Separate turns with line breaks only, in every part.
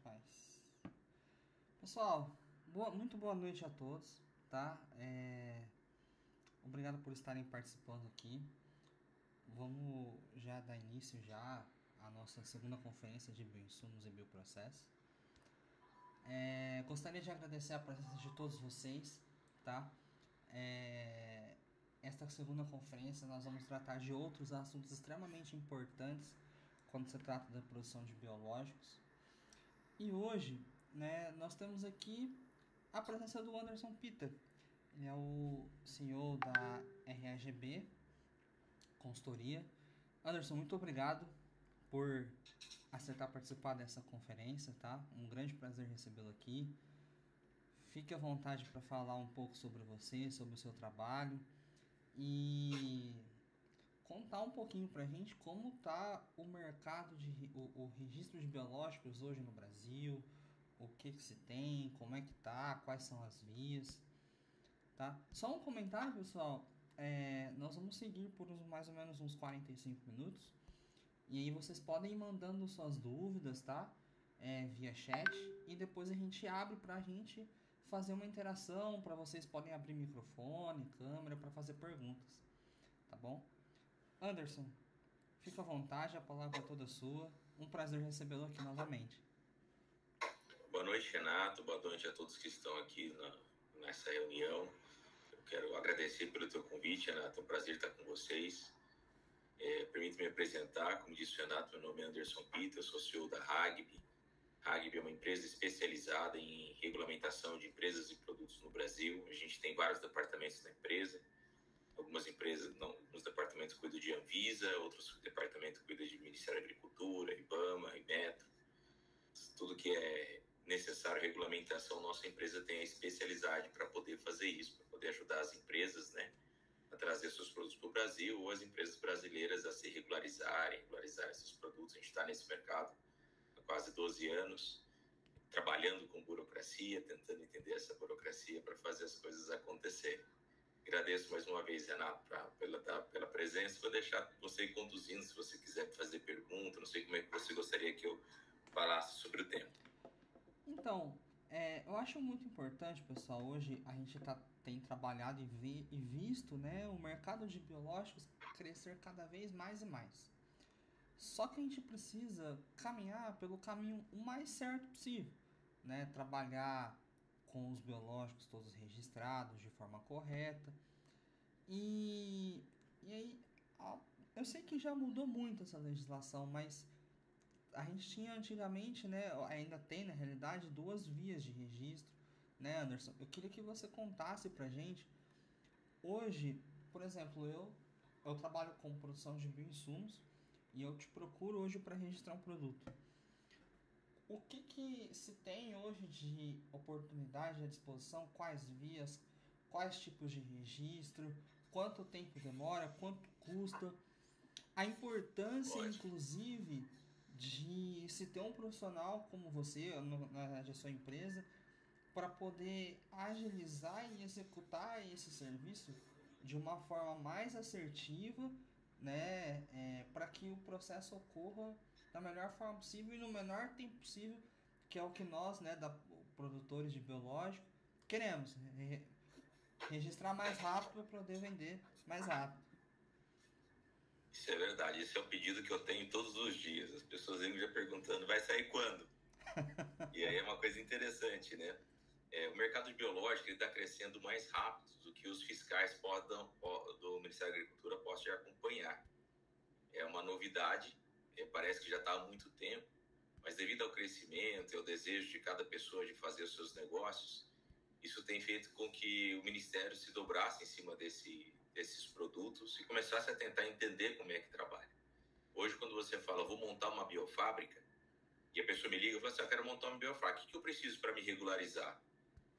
Faz. Pessoal, muito boa noite a todos, tá? Obrigado por estarem participando aqui. Vamos já dar início já à nossa segunda conferência de bioinsumos e bioprocessos. Gostaria de agradecer a presença de todos vocês, tá? Esta segunda conferência nós vamos tratar de outros assuntos extremamente importantes quando se trata da produção de biológicos. E hoje, né, nós temos aqui a presença do Anderson Peter. Ele é o CEO da RAGB Consultoria. Anderson, muito obrigado por aceitar participar dessa conferência, tá? Um grande prazer recebê-lo aqui. Fique à vontade para falar um pouco sobre você, sobre o seu trabalho e contar um pouquinho pra gente como tá o mercado o registro de biológicos hoje no Brasil, o que se tem, como é que tá, quais são as vias, tá? Só um comentário, pessoal, nós vamos seguir por mais ou menos uns 45 minutos, e aí vocês podem ir mandando suas dúvidas, tá? Via chat, e depois a gente abre pra gente fazer uma interação, para vocês podem abrir microfone, câmera, para fazer perguntas, tá bom? Anderson, fica à vontade, a palavra é toda sua. Um prazer recebê-lo aqui novamente.
Boa noite, Renato. Boa noite a todos que estão aqui nessa reunião. Eu quero agradecer pelo teu convite, Renato. É um prazer estar com vocês. Permite-me apresentar. Como disse o Renato, meu nome é Anderson Peter, eu sou CEO da RAGB. RAGB é uma empresa especializada em regulamentação de empresas e produtos no Brasil. A gente tem vários departamentos da empresa. Alguns departamentos cuidam de Anvisa, outros departamentos cuidam de Ministério da Agricultura, IBAMA, IMETRO. Tudo que é necessário regulamentação, nossa empresa tem a especialidade para poder fazer isso, para poder ajudar as empresas, né, a trazer seus produtos para o Brasil, ou as empresas brasileiras a se regularizar esses produtos. A gente está nesse mercado há quase 12 anos, trabalhando com burocracia, tentando entender essa burocracia para fazer as coisas acontecerem. Agradeço mais uma vez, Renato, pela presença. Vou deixar você ir conduzindo, se você quiser fazer pergunta. Não sei como é que você gostaria que eu falasse sobre o tema.
Então, eu acho muito importante, pessoal, hoje a gente tem trabalhado e visto, né, o mercado de biológicos crescer cada vez mais e mais. Só que a gente precisa caminhar pelo caminho o mais certo possível, né? Trabalhar com os biológicos todos registrados de forma correta. E aí, eu sei que já mudou muito essa legislação, mas a gente tinha antigamente, né, ainda tem na realidade, duas vias de registro, né, Anderson? Eu queria que você contasse pra gente. Hoje, por exemplo, eu trabalho com produção de bioinsumos e eu te procuro hoje para registrar um produto. O que se tem hoje de oportunidade à disposição? Quais vias? Quais tipos de registro? Quanto tempo demora? Quanto custa? A importância,
Ótimo.
inclusive, de se ter um profissional como você, na sua empresa, para poder agilizar e executar esse serviço de uma forma mais assertiva, né, para que o processo ocorra da melhor forma possível e no menor tempo possível, que é o que nós, né, produtores de biológico, queremos registrar mais rápido para poder vender mais rápido.
Isso é verdade. Esse é o pedido que eu tenho todos os dias. As pessoas vêm já perguntando, vai sair quando? E aí é uma coisa interessante, né? O mercado biológico está crescendo mais rápido do que os fiscais do Ministério da Agricultura possam acompanhar. É uma novidade, parece que já está há muito tempo, mas devido ao crescimento e ao desejo de cada pessoa de fazer os seus negócios, isso tem feito com que o Ministério se dobrasse em cima desses produtos e começasse a tentar entender como é que trabalha. Hoje, quando você fala, vou montar uma biofábrica, e a pessoa me liga e fala assim, eu quero montar uma biofábrica, o que eu preciso para me regularizar?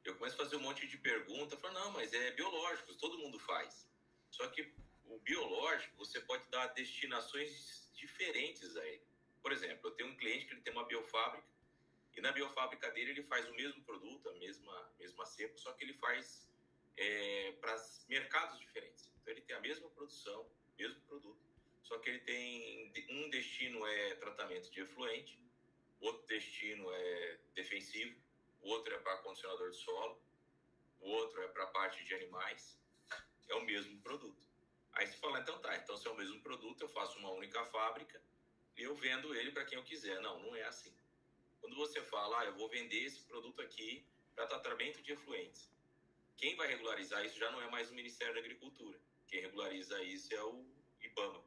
Eu começo a fazer um monte de perguntas, falo, não, mas é biológico, todo mundo faz. Só que o biológico, você pode dar destinações diferentes a ele. Por exemplo, eu tenho um cliente que ele tem uma biofábrica, e na biofábrica dele ele faz o mesmo produto, a mesma cepa, só que ele faz para mercados diferentes. Então ele tem a mesma produção, mesmo produto, só que ele tem um destino é tratamento de efluente, outro destino é defensivo, o outro é para condicionador de solo, o outro é para a parte de animais. É o mesmo produto. Aí você fala, então tá, então se é o mesmo produto, eu faço uma única fábrica e eu vendo ele para quem eu quiser. Não, não é assim. Quando você fala, eu vou vender esse produto aqui para tratamento de efluentes, quem vai regularizar isso já não é mais o Ministério da Agricultura. Quem regulariza isso é o IBAMA.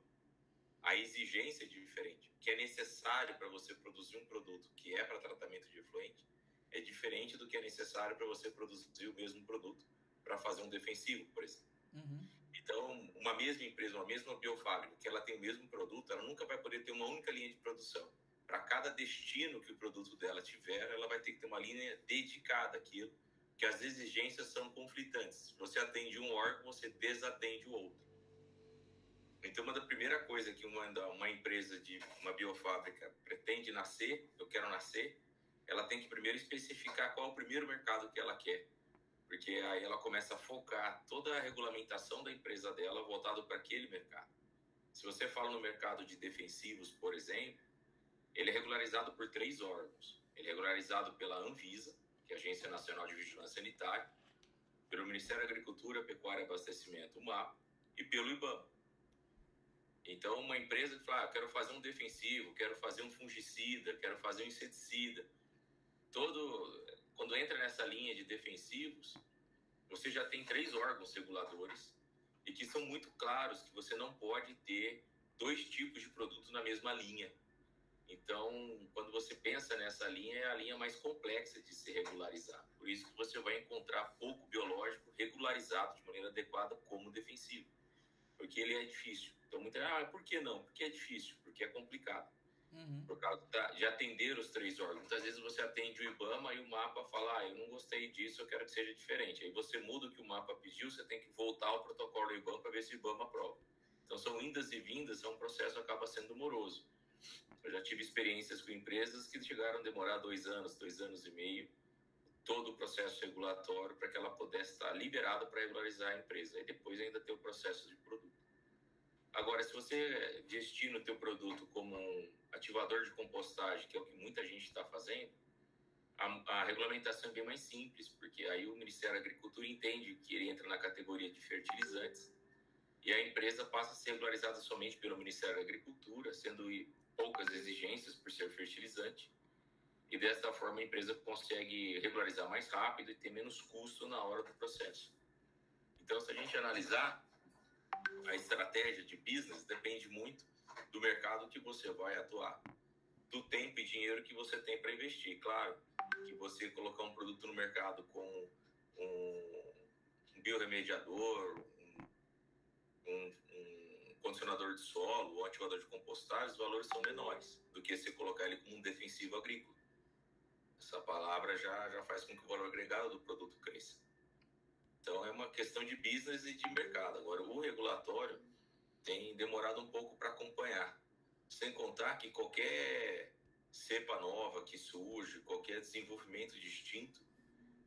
A exigência é diferente. O que é necessário para você produzir um produto que é para tratamento de efluente é diferente do que é necessário para você produzir o mesmo produto para fazer um defensivo, por exemplo.
Uhum.
Então, uma mesma empresa, uma mesma biofábrica, que ela tem o mesmo produto, ela nunca vai poder ter uma única linha de produção. Para cada destino que o produto dela tiver, ela vai ter que ter uma linha dedicada àquilo, que as exigências são conflitantes. Se você atende um órgão, você desatende o outro. Então, uma da primeira coisa que uma empresa de uma biofábrica pretende nascer, eu quero nascer, ela tem que primeiro especificar qual é o primeiro mercado que ela quer. Porque aí ela começa a focar toda a regulamentação da empresa dela voltado para aquele mercado. Se você fala no mercado de defensivos, por exemplo, ele é regularizado por 3 órgãos. Ele é regularizado pela Anvisa, que é a Agência Nacional de Vigilância Sanitária, pelo Ministério da Agricultura, Pecuária e Abastecimento, o MAP, e pelo IBAMA. Então, uma empresa que fala, eu quero fazer um defensivo, quero fazer um fungicida, quero fazer um inseticida, quando entra nessa linha de defensivos, você já tem 3 órgãos reguladores e que são muito claros que você não pode ter 2 tipos de produto na mesma linha. Então, quando você pensa nessa linha, é a linha mais complexa de se regularizar. Por isso que você vai encontrar pouco biológico regularizado de maneira adequada como defensivo, porque ele é difícil. Então, por que não? Porque é difícil, porque é complicado.
Uhum.
Por causa de atender os 3 órgãos. Muitas vezes você atende o IBAMA e o MAPA fala, eu não gostei disso, eu quero que seja diferente. Aí você muda o que o MAPA pediu, você tem que voltar ao protocolo do IBAMA para ver se o IBAMA aprova. Então são indas e vindas, é um processo que acaba sendo moroso. Eu já tive experiências com empresas que chegaram a demorar 2 anos, 2 anos e meio, todo o processo regulatório para que ela pudesse estar liberada para regularizar a empresa. E depois ainda ter o processo de produto. Agora, se você destina o teu produto como um ativador de compostagem, que é o que muita gente está fazendo, a regulamentação é bem mais simples, porque aí o Ministério da Agricultura entende que ele entra na categoria de fertilizantes e a empresa passa a ser regularizada somente pelo Ministério da Agricultura, sendo poucas exigências por ser fertilizante, e desta forma a empresa consegue regularizar mais rápido e ter menos custo na hora do processo. Então, se a gente analisar, a estratégia de business depende muito do mercado que você vai atuar, do tempo e dinheiro que você tem para investir. Claro que você colocar um produto no mercado com um biorremediador, um condicionador de solo, ou ativador de compostagem, os valores são menores do que você colocar ele como um defensivo agrícola. Essa palavra já faz com que o valor agregado do produto cresça. Então, é uma questão de business e de mercado. Agora, o regulatório tem demorado um pouco para acompanhar. Sem contar que qualquer cepa nova que surge, qualquer desenvolvimento distinto,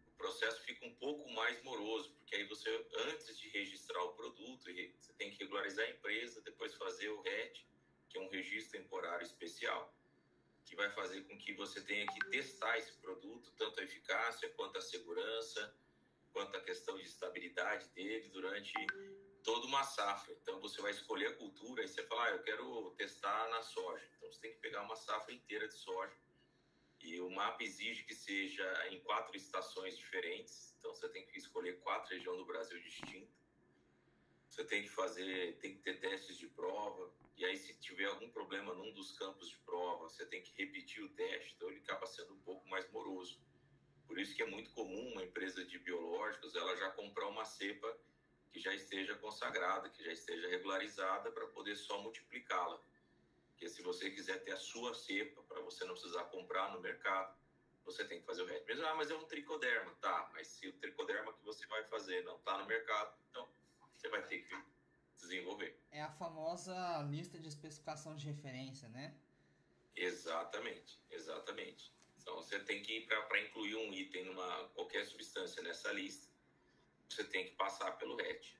o processo fica um pouco mais moroso, porque aí você, antes de registrar o produto, você tem que regularizar a empresa, depois fazer o RET, que é um registro temporário especial, que vai fazer com que você tenha que testar esse produto, tanto a eficácia quanto a segurança, quanto a questão de estabilidade dele durante toda uma safra. Então, você vai escolher a cultura e você fala, eu quero testar na soja. Então, você tem que pegar uma safra inteira de soja. E o mapa exige que seja em 4 estações diferentes. Então, você tem que escolher 4 regiões do Brasil distintas. Você tem que ter testes de prova. E aí, se tiver algum problema num dos campos de prova, você tem que repetir o teste. Então, ele acaba sendo um pouco mais moroso. Por isso que é muito comum uma empresa de biológicos ela já comprar uma cepa que já esteja consagrada, que já esteja regularizada para poder só multiplicá-la. Porque se você quiser ter a sua cepa, para você não precisar comprar no mercado, você tem que fazer o RET. Mas é um tricoderma. Tá, mas se o tricoderma que você vai fazer não está no mercado, então você vai ter que desenvolver.
É a famosa lista de especificação de referência, né?
Exatamente. Então, você tem que ir para incluir um item qualquer substância nessa lista, você tem que passar pelo RET.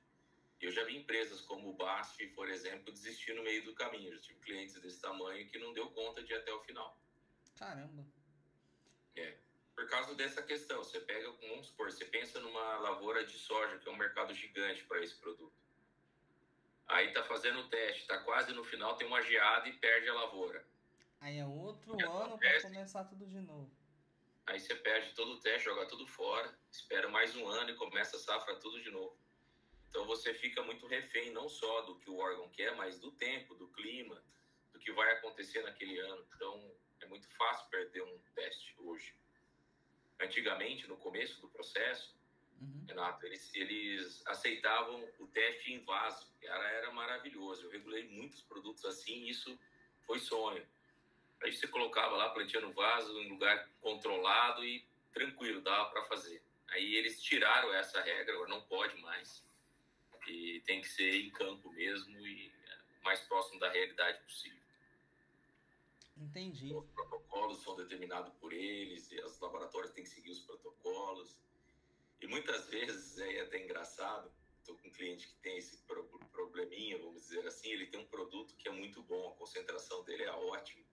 Eu já vi empresas como o BASF, por exemplo, desistir no meio do caminho. Eu tive clientes desse tamanho que não deu conta de ir até o final.
Caramba.
Por causa dessa questão, você pega, vamos supor, você pensa numa lavoura de soja, que é um mercado gigante para esse produto. Aí tá fazendo o teste, tá quase no final, tem uma geada e perde a lavoura.
Aí é outro ano para começar tudo de novo.
Aí você perde todo o teste, joga tudo fora, espera mais um ano e começa a safra tudo de novo. Então você fica muito refém não só do que o órgão quer, mas do tempo, do clima, do que vai acontecer naquele ano. Então é muito fácil perder um teste hoje. Antigamente, no começo do processo, Renato, eles aceitavam o teste em vaso. Era maravilhoso. Eu regulei muitos produtos assim, isso foi sonho. Aí você colocava lá a plantinha no vaso, em lugar controlado e tranquilo, dava para fazer. Aí eles tiraram essa regra, agora não pode mais. E tem que ser em campo mesmo e o mais próximo da realidade possível.
Entendi.
Os protocolos são determinados por eles e os laboratórios têm que seguir os protocolos. E muitas vezes, é até engraçado, estou com um cliente que tem esse probleminha, vamos dizer assim, ele tem um produto que é muito bom, a concentração dele é ótima.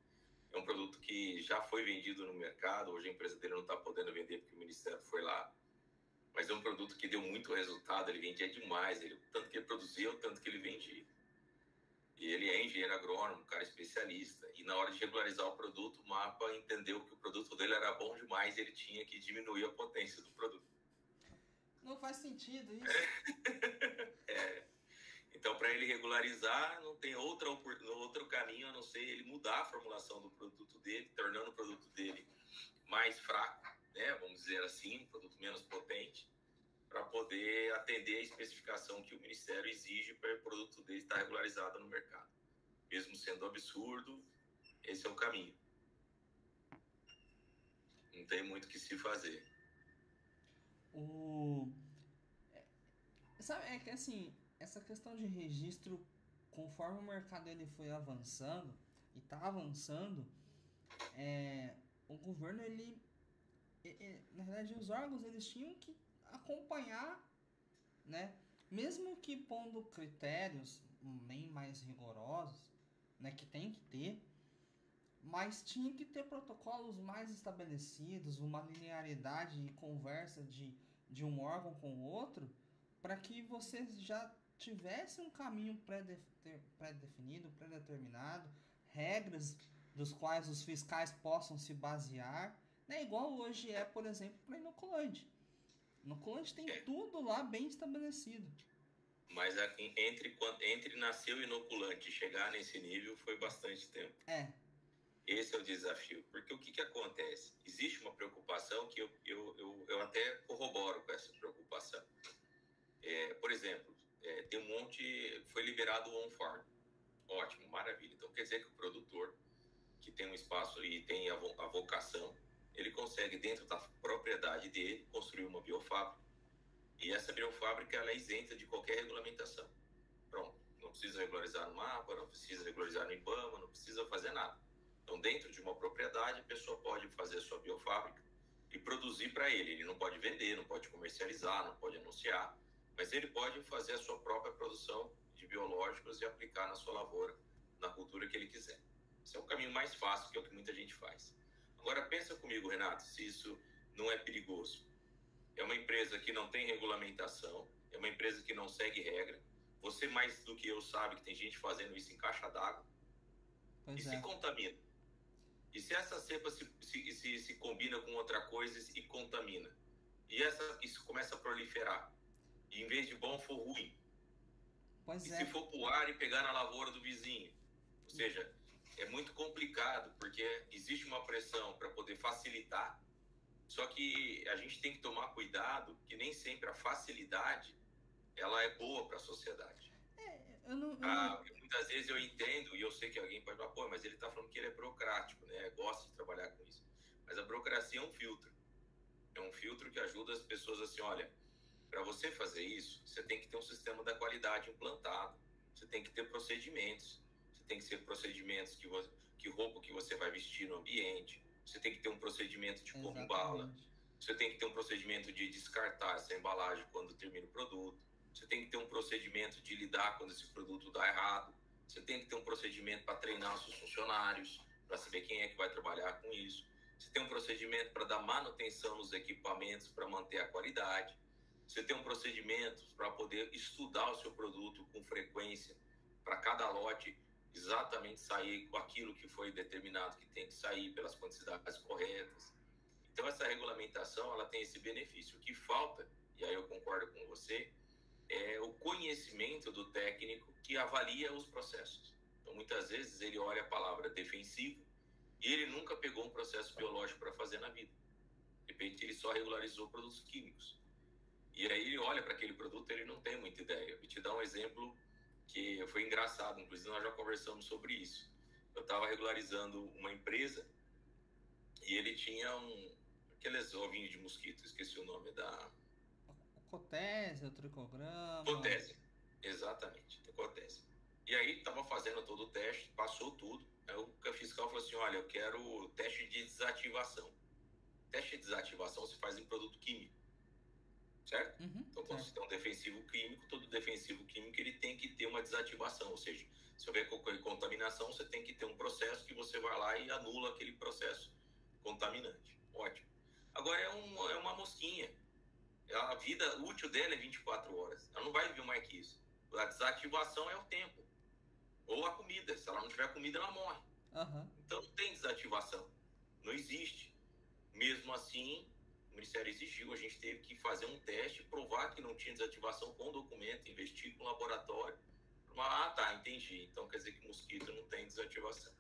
É um produto que já foi vendido no mercado, hoje a empresa dele não está podendo vender porque o Ministério foi lá. Mas é um produto que deu muito resultado, ele vendia demais, tanto que ele produzia, o tanto que ele vendia. E ele é engenheiro agrônomo, um cara especialista. E na hora de regularizar o produto, o MAPA entendeu que o produto dele era bom demais e ele tinha que diminuir a potência do produto.
Não faz sentido isso.
Então, para ele regularizar, não tem outro caminho a não ser ele mudar a formulação do produto dele, tornando o produto dele mais fraco, né? Vamos dizer assim, um produto menos potente, para poder atender a especificação que o Ministério exige para o produto dele estar regularizado no mercado. Mesmo sendo absurdo, esse é o caminho. Não tem muito o que se fazer.
Sabe, é que assim, essa questão de registro, conforme o mercado ele foi avançando e está avançando, o governo na verdade os órgãos eles tinham que acompanhar, né? Mesmo que pondo critérios bem mais rigorosos, né? Que tem que ter, mas tinha que ter protocolos mais estabelecidos, uma linearidade e conversa de um órgão com o outro, para que você já tivesse um caminho pré-definido, pré-determinado, regras dos quais os fiscais possam se basear, né? Igual hoje é, por exemplo, para inoculante. Inoculante tem tudo lá bem estabelecido.
Mas entre nascer o inoculante e chegar nesse nível foi bastante tempo. Esse é o desafio. Porque o que acontece? Existe uma preocupação que eu até corroboro com essa preocupação. Por exemplo, tem um monte... Foi liberado o on-farm. Ótimo, maravilha. Então quer dizer que o produtor, que tem um espaço e tem a vocação, ele consegue, dentro da propriedade dele, construir uma biofábrica. E essa biofábrica ela é isenta de qualquer regulamentação. Pronto. Não precisa regularizar no MAPA, não precisa regularizar no IBAMA, não precisa fazer nada. Então, dentro de uma propriedade, a pessoa pode fazer a sua biofábrica e produzir para ele. Ele não pode vender, não pode comercializar, não pode anunciar, mas ele pode fazer a sua própria produção de biológicos e aplicar na sua lavoura, na cultura que ele quiser. Esse é o caminho mais fácil, que é o que muita gente faz. Agora, pensa comigo, Renato, se isso não é perigoso. É uma empresa que não tem regulamentação, é uma empresa que não segue regra. Você, mais do que eu, sabe que tem gente fazendo isso em caixa d'água se contamina. E se essa cepa se combina com outra coisa e contamina? E isso começa a proliferar. E em vez de bom, for ruim. Se for pro ar e pegar na lavoura do vizinho. Ou seja, é muito complicado, porque existe uma pressão para poder facilitar. Só que a gente tem que tomar cuidado, que nem sempre a facilidade ela é boa para a sociedade. Muitas vezes eu entendo, e eu sei que alguém pode falar, pô, mas ele está falando que ele é burocrático, né? Gosta de trabalhar com isso. Mas a burocracia é um filtro. É um filtro que ajuda as pessoas assim, olha, para você fazer isso, você tem que ter um sistema da qualidade implantado. Você tem que ter procedimentos. Você tem que ter procedimentos que roupa que você vai vestir no ambiente. Você tem que ter um procedimento de como embala. Você tem que ter um procedimento de descartar essa embalagem quando termina o produto. Você tem que ter um procedimento de lidar quando esse produto dá errado. Você tem que ter um procedimento para treinar os seus funcionários, para saber quem é que vai trabalhar com isso. Você tem um procedimento para dar manutenção nos equipamentos para manter a qualidade. Você tem um procedimento para poder estudar o seu produto com frequência, para cada lote exatamente sair com aquilo que foi determinado que tem que sair pelas quantidades corretas. Então, essa regulamentação, ela tem esse benefício. O que falta, e aí eu concordo com você, é o conhecimento do técnico que avalia os processos. Então, muitas vezes, ele olha a palavra defensivo e ele nunca pegou um processo biológico para fazer na vida. De repente, ele só regularizou produtos químicos. E aí, ele olha para aquele produto, ele não tem muita ideia. Eu vou te dar um exemplo que foi engraçado, inclusive nós já conversamos sobre isso. Eu estava regularizando uma empresa e ele tinha aqueles ovinhos de mosquito, esqueci o nome da...
Cotésia, tricograma...
Cotésia, exatamente, cotésia. E aí estava fazendo todo o teste, passou tudo. Aí o fiscal falou assim, olha, eu quero teste de desativação. Teste de desativação se faz em produto químico, certo?
Uhum,
então, quando você tem um defensivo químico, todo defensivo químico ele tem que ter uma desativação, ou seja, se houver contaminação, você tem que ter um processo que você vai lá e anula aquele processo contaminante. Ótimo. Agora é uma mosquinha. A vida útil dela é 24 horas. Ela não vai viver mais que isso. A desativação é o tempo. Ou a comida. Se ela não tiver comida, ela morre.
Uhum.
Então não tem desativação. Não existe. Mesmo assim, o Ministério exigiu, a gente teve que fazer um teste, provar que não tinha desativação com documento, investir com o laboratório. Tá, entendi. Então quer dizer que mosquito não tem desativação.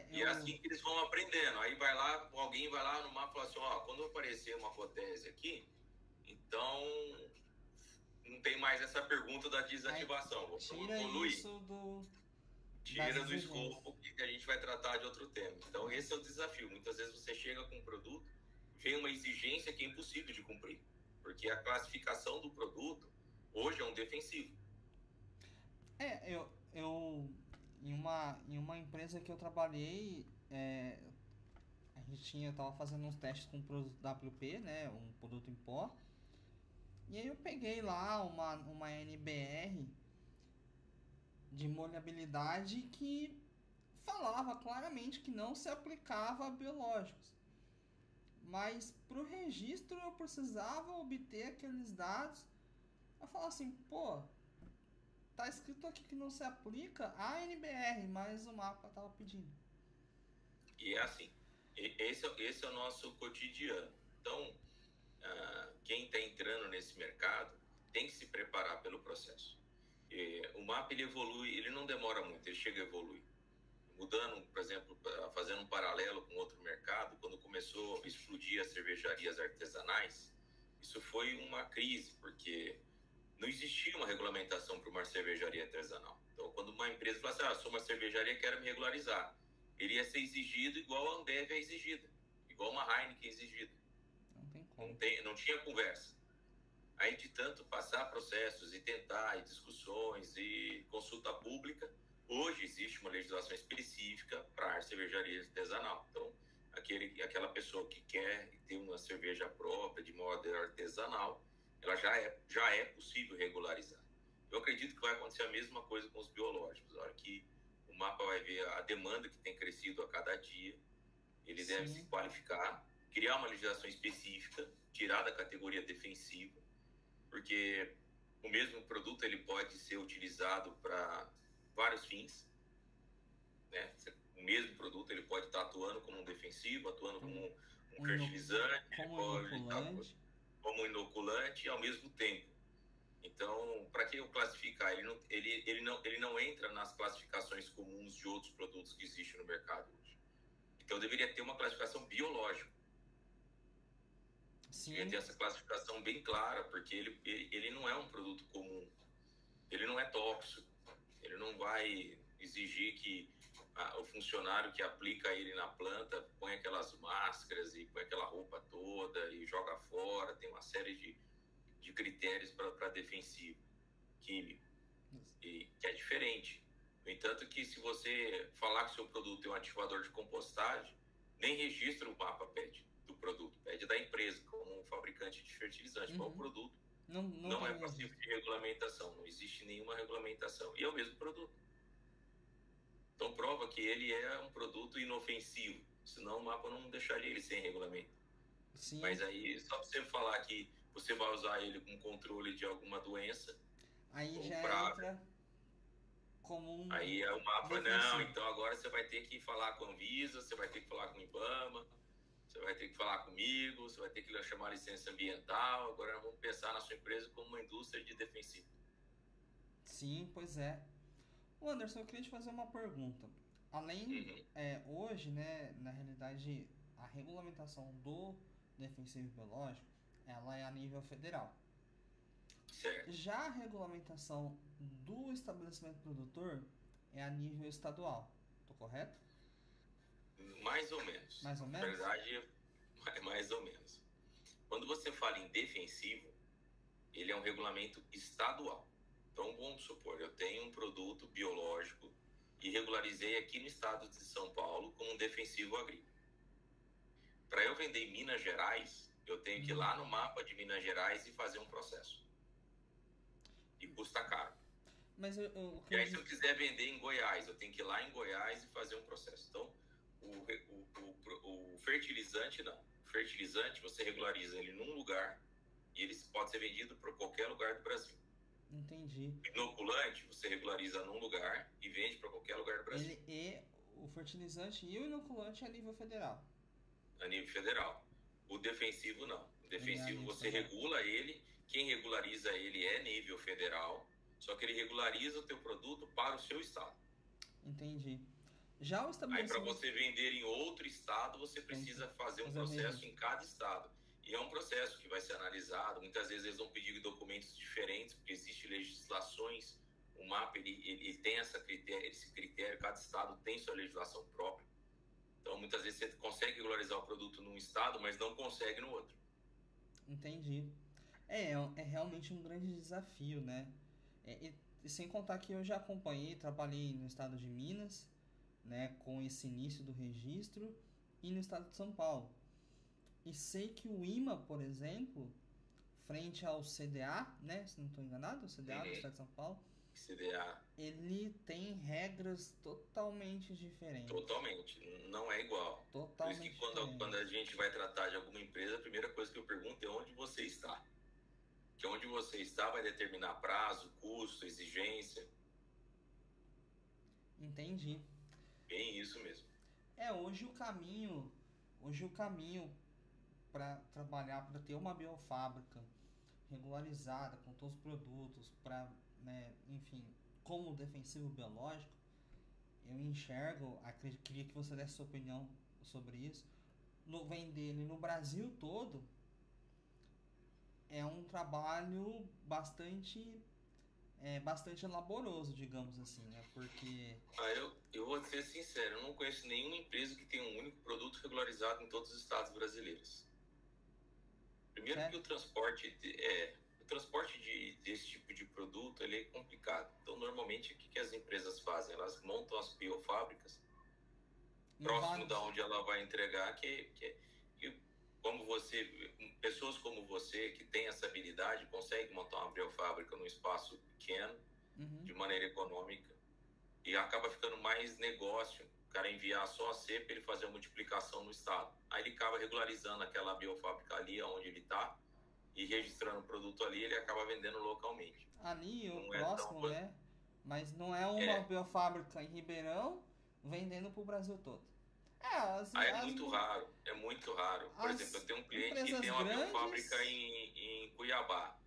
E é assim que eles vão aprendendo. Aí alguém vai lá no mapa e fala assim, ó, quando aparecer uma cotésia aqui, então não tem mais essa pergunta da desativação. Vou evoluir. Tira do escopo que a gente vai tratar de outro tema. Então esse é o desafio. Muitas vezes você chega com um produto, vem uma exigência que é impossível de cumprir. Porque a classificação do produto hoje é um defensivo.
Em uma empresa que eu trabalhei, eu tava fazendo uns testes com o produto WP, né, um produto em pó, e aí eu peguei lá uma NBR de molhabilidade que falava claramente que não se aplicava a biológicos, mas para o registro eu precisava obter aqueles dados. Eu falava assim, pô, tá escrito aqui que não se aplica a NBR, mas o mapa tava pedindo.
E é assim, esse é o nosso cotidiano. Então, quem está entrando nesse mercado tem que se preparar pelo processo. O mapa ele evolui, ele não demora muito, ele chega a evoluir. Mudando, por exemplo, fazendo um paralelo com outro mercado, quando começou a explodir as cervejarias artesanais, isso foi uma crise, porque não existia uma regulamentação para uma cervejaria artesanal. Então, quando uma empresa fala assim, sou uma cervejaria, quero me regularizar, ele ia ser exigido igual a Ambev é exigida, igual uma Heineken é exigida.
Não tem como.
Não tinha conversa. Aí, de tanto passar processos e tentar, e discussões e consulta pública, hoje existe uma legislação específica para a cervejaria artesanal. Então, aquela pessoa que quer ter uma cerveja própria, de modo artesanal, ela já é possível regularizar. Eu acredito que vai acontecer a mesma coisa com os biológicos. A hora que o mapa vai ver a demanda que tem crescido a cada dia, ele
Sim.
deve se qualificar, criar uma legislação específica, tirar da categoria defensiva, porque o mesmo produto ele pode ser utilizado para vários fins, né? O mesmo produto ele pode estar atuando como um defensivo, atuando como um fertilizante, como inoculante ao mesmo tempo. Então, para que eu classificar? Ele não entra nas classificações comuns de outros produtos que existem no mercado hoje. Então, deveria ter uma classificação biológica.
Sim.
Deveria ter essa classificação bem clara, porque ele não é um produto comum. Ele não é tóxico. Ele não vai exigir que o funcionário que aplica ele na planta põe aquelas máscaras e põe aquela roupa toda e joga fora. Tem uma série de critérios para defensivo químico, que é diferente. No entanto, que se você falar que o seu produto é um ativador de compostagem, nem registro o mapa pede do produto, pede da empresa, como um fabricante de fertilizante. Qual o produto? Não é passível de regulamentação, não existe nenhuma regulamentação. E é o mesmo produto. Então prova que ele é um produto inofensivo, senão o mapa não deixaria ele sem regulamento.
Sim.
Mas aí, só para você falar que você vai usar ele com controle de alguma doença,
aí já
praga,
entra como um
aí o mapa,
defensivo.
não, então agora você vai ter que falar com a Anvisa, você vai ter que falar com o IBAMA, você vai ter que falar comigo, você vai ter que chamar a licença ambiental, agora vamos pensar na sua empresa como uma indústria de defensivo.
Sim, pois é. Anderson, eu queria te fazer uma pergunta. Além, hoje, né, na realidade, a regulamentação do defensivo biológico, ela é a nível federal.
Certo.
Já a regulamentação do estabelecimento produtor é a nível estadual. Tô correto?
Mais ou menos.
Mais ou menos?
Na verdade, mais ou menos. Quando você fala em defensivo, ele é um regulamento estadual. Então, vamos supor, eu tenho um produto biológico e regularizei aqui no estado de São Paulo como um defensivo agrícola. Para eu vender em Minas Gerais, eu tenho que ir lá no mapa de Minas Gerais e fazer um processo. E custa caro.
Mas
e aí, se eu quiser vender em Goiás, eu tenho que ir lá em Goiás e fazer um processo. Então, o fertilizante, não. O fertilizante, você regulariza ele num lugar e ele pode ser vendido para qualquer lugar do Brasil.
Entendi.
Inoculante, você regulariza num lugar e vende para qualquer lugar do Brasil.
O fertilizante e o inoculante é a nível federal.
A nível federal. O defensivo, não. O defensivo, você regula ele. Quem regulariza ele é nível federal. Só que ele regulariza o teu produto para o seu estado.
Entendi. Já o
Aí, para você vender em outro estado, você precisa fazer um processo em cada estado. E é um processo que vai ser analisado. Muitas vezes eles vão pedir documentos diferentes, porque existem legislações. O MAPA ele tem esse critério, cada estado tem sua legislação própria. Então, muitas vezes você consegue regularizar o produto num estado, mas não consegue no outro.
Entendi. É realmente um grande desafio, né? E sem contar que eu já trabalhei no estado de Minas, né, com esse início do registro, e no estado de São Paulo. E sei que o IMA, por exemplo, frente ao CDA, né, se não estou enganado, o CDA do estado de São Paulo,
CDA,
ele tem regras totalmente diferentes.
Totalmente, não é igual.
Totalmente.
Por isso que quando a gente vai tratar de alguma empresa, a primeira coisa que eu pergunto é onde você está. Que onde você está vai determinar prazo, custo, exigência.
Entendi.
Bem isso mesmo.
Hoje o caminho para trabalhar, para ter uma biofábrica regularizada com todos os produtos, para, né, enfim, como defensivo biológico, eu enxergo, queria que você desse sua opinião sobre isso, vender ele no Brasil todo é um trabalho bastante laboroso, digamos assim, né? Porque...
eu vou ser sincero, eu não conheço nenhuma empresa que tenha um único produto regularizado em todos os estados brasileiros. Primeiro que o transporte desse tipo de produto ele é complicado. Então, normalmente, o que as empresas fazem? Elas montam as biofábricas próximo da onde ela vai entregar, pessoas como você que tem essa habilidade conseguem montar uma biofábrica num espaço pequeno, de maneira econômica, e acaba ficando mais negócio o cara enviar só a cepa e ele fazer a multiplicação no estado. Aí ele acaba regularizando aquela biofábrica ali onde ele está e registrando o produto ali, ele acaba vendendo localmente.
Ali, o próximo, né? Mas não é uma biofábrica em Ribeirão vendendo para o Brasil todo.
É muito raro. Por exemplo, eu tenho um cliente que tem uma biofábrica em Cuiabá.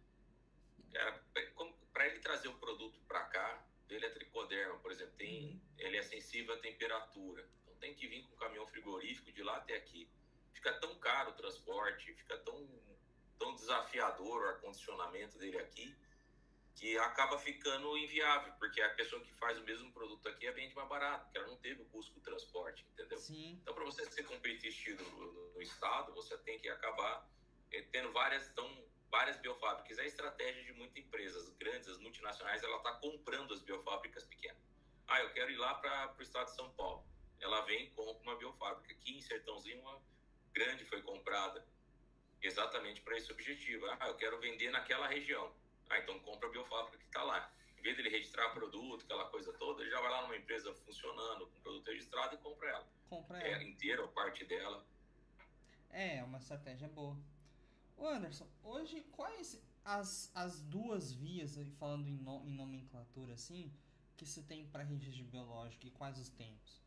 Para ele trazer o produto para cá, ele é tricoderma, por exemplo, ele é sensível à temperatura. Então tem que vir com um caminhão frigorífico de lá até aqui. Fica tão caro o transporte, fica tão desafiador o ar-condicionamento dele aqui, que acaba ficando inviável, porque a pessoa que faz o mesmo produto aqui vende mais barato, porque ela não teve o custo do transporte, entendeu?
Sim.
Então, para você ser competitivo no estado, você tem que acabar tendo várias biofábricas. É a estratégia de muitas empresas grandes, as multinacionais, ela está comprando as biofábricas pequenas. Eu quero ir lá para o estado de São Paulo. Ela vem e compra uma biofábrica. Aqui em Sertãozinho, uma grande foi comprada exatamente para esse objetivo. Eu quero vender naquela região. Então compra a biofábrica que está lá. Em vez dele registrar produto, aquela coisa toda, ele já vai lá numa empresa funcionando, com produto registrado e compra ela.
Compra ela.
Inteira ou parte dela.
É uma estratégia boa. Ô Anderson, hoje quais as duas vias, falando em nomenclatura assim, que se tem para registro biológico e quais os tempos?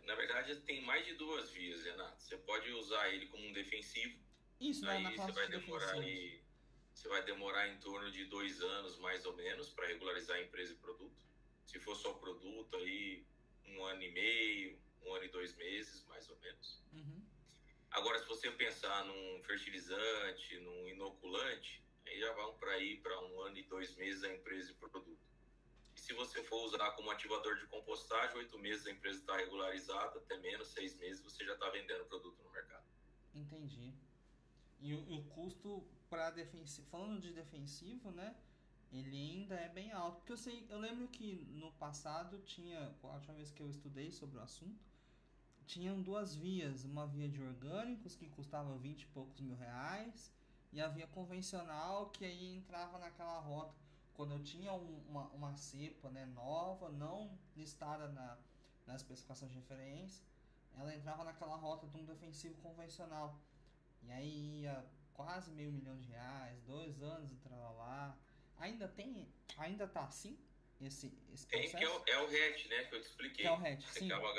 Na verdade tem mais de duas vias, Renato. Você pode usar ele como um defensivo.
Isso, né? Na
Aí
classe de
você vai demorar em torno de 2 anos, mais ou menos, para regularizar a empresa e produto. Se for só produto, aí 1 ano e meio, 1 ano e 2 meses, mais ou menos.
Uhum.
Agora, se você pensar num fertilizante, num inoculante, aí já vão para 1 ano e 2 meses a empresa e produto. E se você for usar como ativador de compostagem, 8 meses a empresa está regularizada, até menos, 6 meses você já está vendendo produto no mercado.
Entendi. E o custo para defensivo, falando de defensivo, né? Ele ainda é bem alto. Porque eu lembro que no passado tinha, a última vez que eu estudei sobre o assunto, tinham duas vias. Uma via de orgânicos que custava 20 e poucos mil reais, e a via convencional que aí entrava naquela rota. Quando eu tinha uma cepa, né, nova, não listada na especificação de referência, ela entrava naquela rota de um defensivo convencional. E aí ia quase R$ 500.000, 2 anos e tralalá. Ainda tá assim esse processo?
Tem, que é o RET, né, que eu te expliquei.
Que é o RET, sim.
Você acaba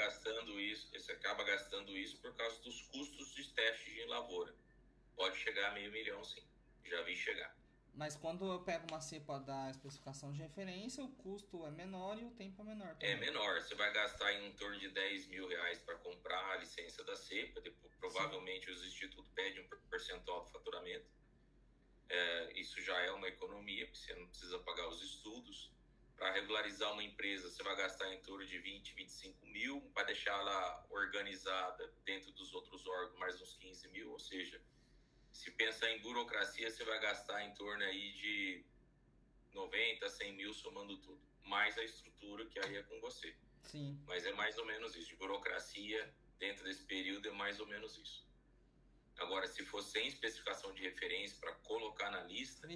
gastando isso por causa dos custos de teste de lavoura. Pode chegar a R$ 500.000, sim. Já vi chegar.
Mas quando eu pego uma cepa da especificação de referência, o custo é menor e o tempo é menor também.
É menor. Você vai gastar em torno de R$ 10.000 para comprar a licença da cepa. Depois, provavelmente os institutos pedem um percentual do faturamento. Isso já é uma economia, porque você não precisa pagar os estudos. Para regularizar uma empresa, você vai gastar em torno de 20, 25 mil. Para deixar ela organizada dentro dos outros órgãos, mais uns 15 mil. Ou seja, se pensar em burocracia, você vai gastar em torno aí de 90, 100 mil somando tudo. Mais a estrutura, que aí é com você.
Sim.
Mas é mais ou menos isso. De burocracia, dentro desse período, é mais ou menos isso. Agora, se for sem especificação de referência para colocar na lista,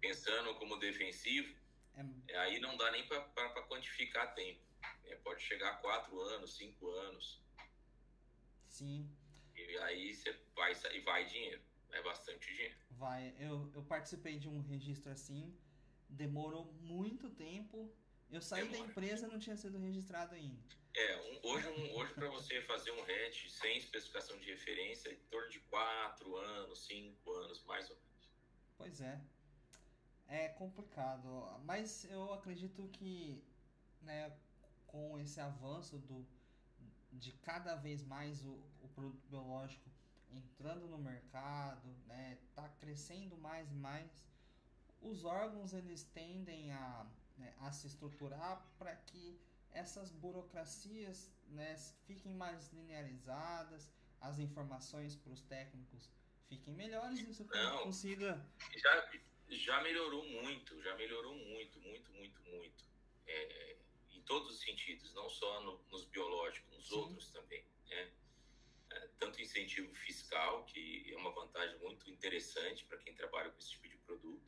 pensando como defensivo, aí não dá nem para quantificar tempo. Pode chegar a 4 anos, 5 anos.
Sim.
E aí você vai dinheiro. É bastante dinheiro.
Vai. Eu participei de um registro assim, demorou muito tempo. Eu saí da empresa e não tinha sido registrado ainda.
Hoje para você fazer um RET sem especificação de referência, é em torno de 4 anos, 5 anos, mais ou menos.
Pois é. É complicado. Mas eu acredito que, né, com esse avanço de cada vez mais o produto biológico entrando no mercado, né, tá crescendo mais e mais, os órgãos eles tendem a se estruturar para que essas burocracias, né, fiquem mais linearizadas, as informações para os técnicos fiquem melhores e isso consiga...
Já melhorou muito, muito. Em todos os sentidos, não só nos biológicos, nos
Sim.
outros também, né? Tanto incentivo fiscal, que é uma vantagem muito interessante para quem trabalha com esse tipo de produto,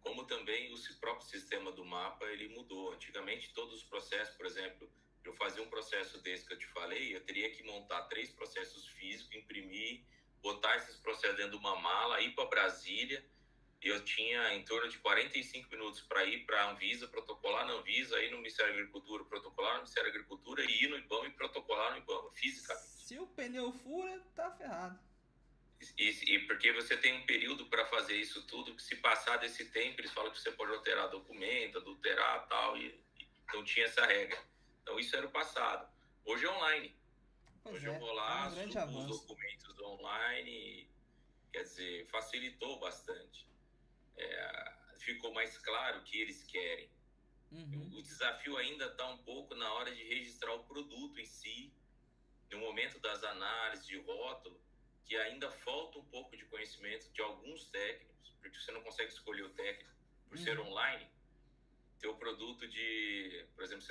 como também o próprio sistema do mapa, ele mudou. Antigamente, todos os processos, por exemplo, eu fazia um processo desse que eu te falei, eu teria que montar 3 processos físicos, imprimir, botar esses processos dentro de uma mala, ir para Brasília. Eu tinha em torno de 45 minutos para ir para a Anvisa, protocolar na Anvisa, ir no Ministério da Agricultura, protocolar no Ministério da Agricultura, e ir no IBAMA e protocolar no IBAMA, fisicamente.
Se o pneu fura, tá ferrado.
E porque você tem um período para fazer isso tudo, que se passar desse tempo, eles falam que você pode alterar documento, adulterar e tal, então tinha essa regra. Então isso era o passado. Hoje é online. Hoje eu vou lá, subo os documentos online, quer dizer, facilitou bastante. Ficou mais claro o que eles querem.
Uhum.
O desafio ainda está um pouco na hora de registrar o produto em si, no momento das análises de rótulo, que ainda falta um pouco de conhecimento de alguns técnicos, porque você não consegue escolher o técnico por ser online. Teu produto por exemplo,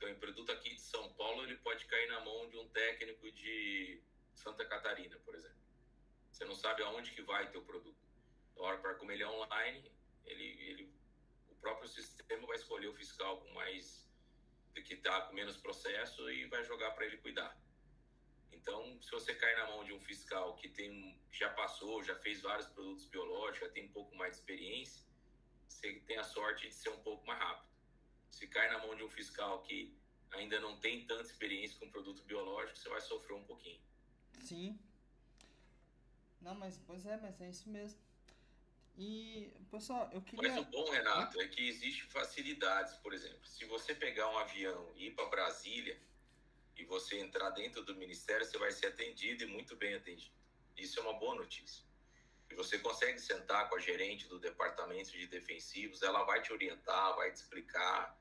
teu produto aqui de São Paulo, ele pode cair na mão de um técnico de Santa Catarina, por exemplo. Você não sabe aonde que vai teu produto. Então, como ele é online, ele sistema vai escolher o fiscal que está com menos processo e vai jogar para ele cuidar. Então, se você cair na mão de um fiscal que já passou, já fez vários produtos biológicos, já tem um pouco mais de experiência, você tem a sorte de ser um pouco mais rápido. Se cai na mão de um fiscal que ainda não tem tanta experiência com produto biológico, você vai sofrer um pouquinho.
Sim. Não, mas é isso mesmo. E, pessoal, eu queria...
Mas o bom, Renato, é que existem facilidades. Por exemplo, se você pegar um avião e ir para Brasília e você entrar dentro do ministério, você vai ser atendido e muito bem atendido. Isso é uma boa notícia. E você consegue sentar com a gerente do departamento de defensivos, ela vai te orientar, vai te explicar.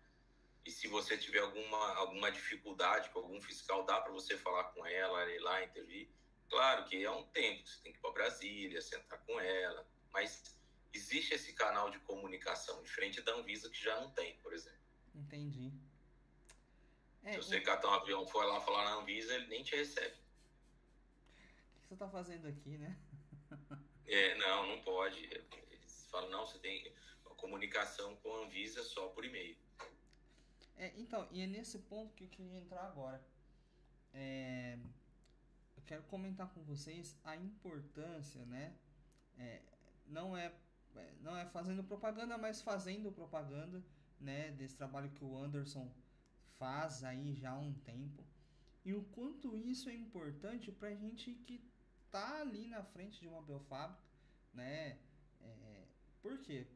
E se você tiver alguma dificuldade com algum fiscal, dá para você falar com ela, ir lá intervir. Claro que é um tempo, você tem que ir para Brasília, sentar com ela, mas existe esse canal de comunicação, diferente da Anvisa, que já não tem, por exemplo.
Entendi.
Se você catar um avião, for lá falar na Anvisa, ele nem te recebe.
O que você está fazendo aqui, né?
Não pode. Eles falam, não, você tem a comunicação com a Anvisa só por e-mail.
Então, e é nesse ponto que eu queria entrar agora. Eu quero comentar com vocês a importância, né? Não é fazendo propaganda, mas fazendo propaganda, né? Desse trabalho que o Anderson faz aí já há um tempo. E o quanto isso é importante pra gente que tá ali na frente de uma biofábrica, né? Por quê?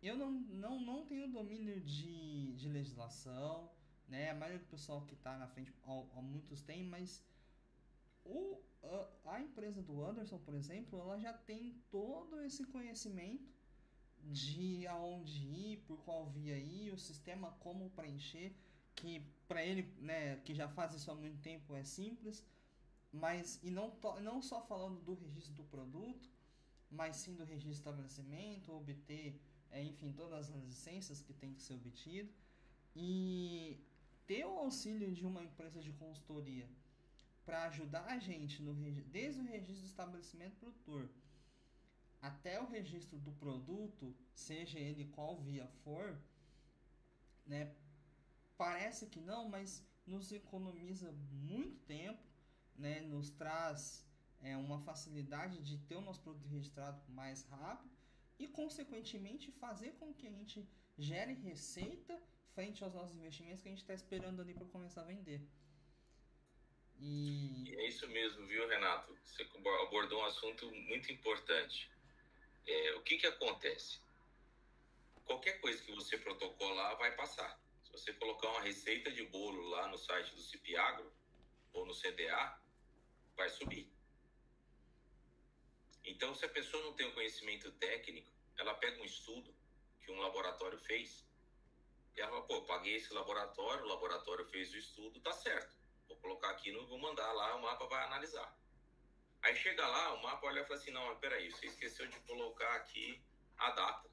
Eu não tenho domínio de legislação, né? A maioria do pessoal que está na frente, muitos tem, mas a empresa do Anderson, por exemplo, ela já tem todo esse conhecimento de aonde ir, por qual via ir, o sistema como preencher, que para ele, né, que já faz isso há muito tempo, é simples, mas e não só falando do registro do produto, mas sim do registro de estabelecimento, obter, enfim, todas as licenças que tem que ser obtido, e ter o auxílio de uma empresa de consultoria para ajudar a gente desde o registro do estabelecimento produtor até o registro do produto, seja ele qual via for, né? Parece que não, mas nos economiza muito tempo, né? Nos traz uma facilidade de ter o nosso produto registrado mais rápido e, consequentemente, fazer com que a gente gere receita frente aos nossos investimentos que a gente está esperando ali para começar a vender.
E é isso mesmo, viu, Renato? Você abordou um assunto muito importante. O que acontece? Qualquer coisa que você protocolar vai passar. Se você colocar uma receita de bolo lá no site do CIPIAGRO ou no CDA, vai subir. Então, se a pessoa não tem o conhecimento técnico, ela pega um estudo que um laboratório fez e ela fala, paguei esse laboratório, o laboratório fez o estudo, tá certo. Vou colocar aqui, não vou mandar lá, o mapa vai analisar. Aí chega lá, o mapa olha e fala assim, não, mas peraí, você esqueceu de colocar aqui a data.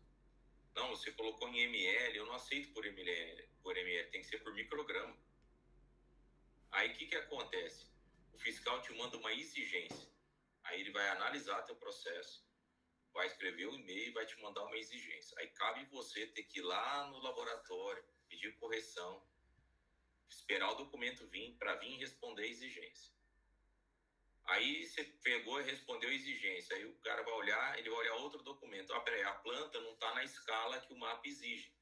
Não, você colocou em ml, eu não aceito por ml, tem que ser por micrograma. Aí o que acontece? O fiscal te manda uma exigência. Aí ele vai analisar teu processo, vai escrever um e-mail e vai te mandar uma exigência. Aí cabe você ter que ir lá no laboratório, pedir correção, esperar o documento vir para vir responder a exigência. Aí você pegou e respondeu a exigência. Aí o cara vai olhar, ele vai olhar outro documento. Peraí, a planta não está na escala que o mapa exige.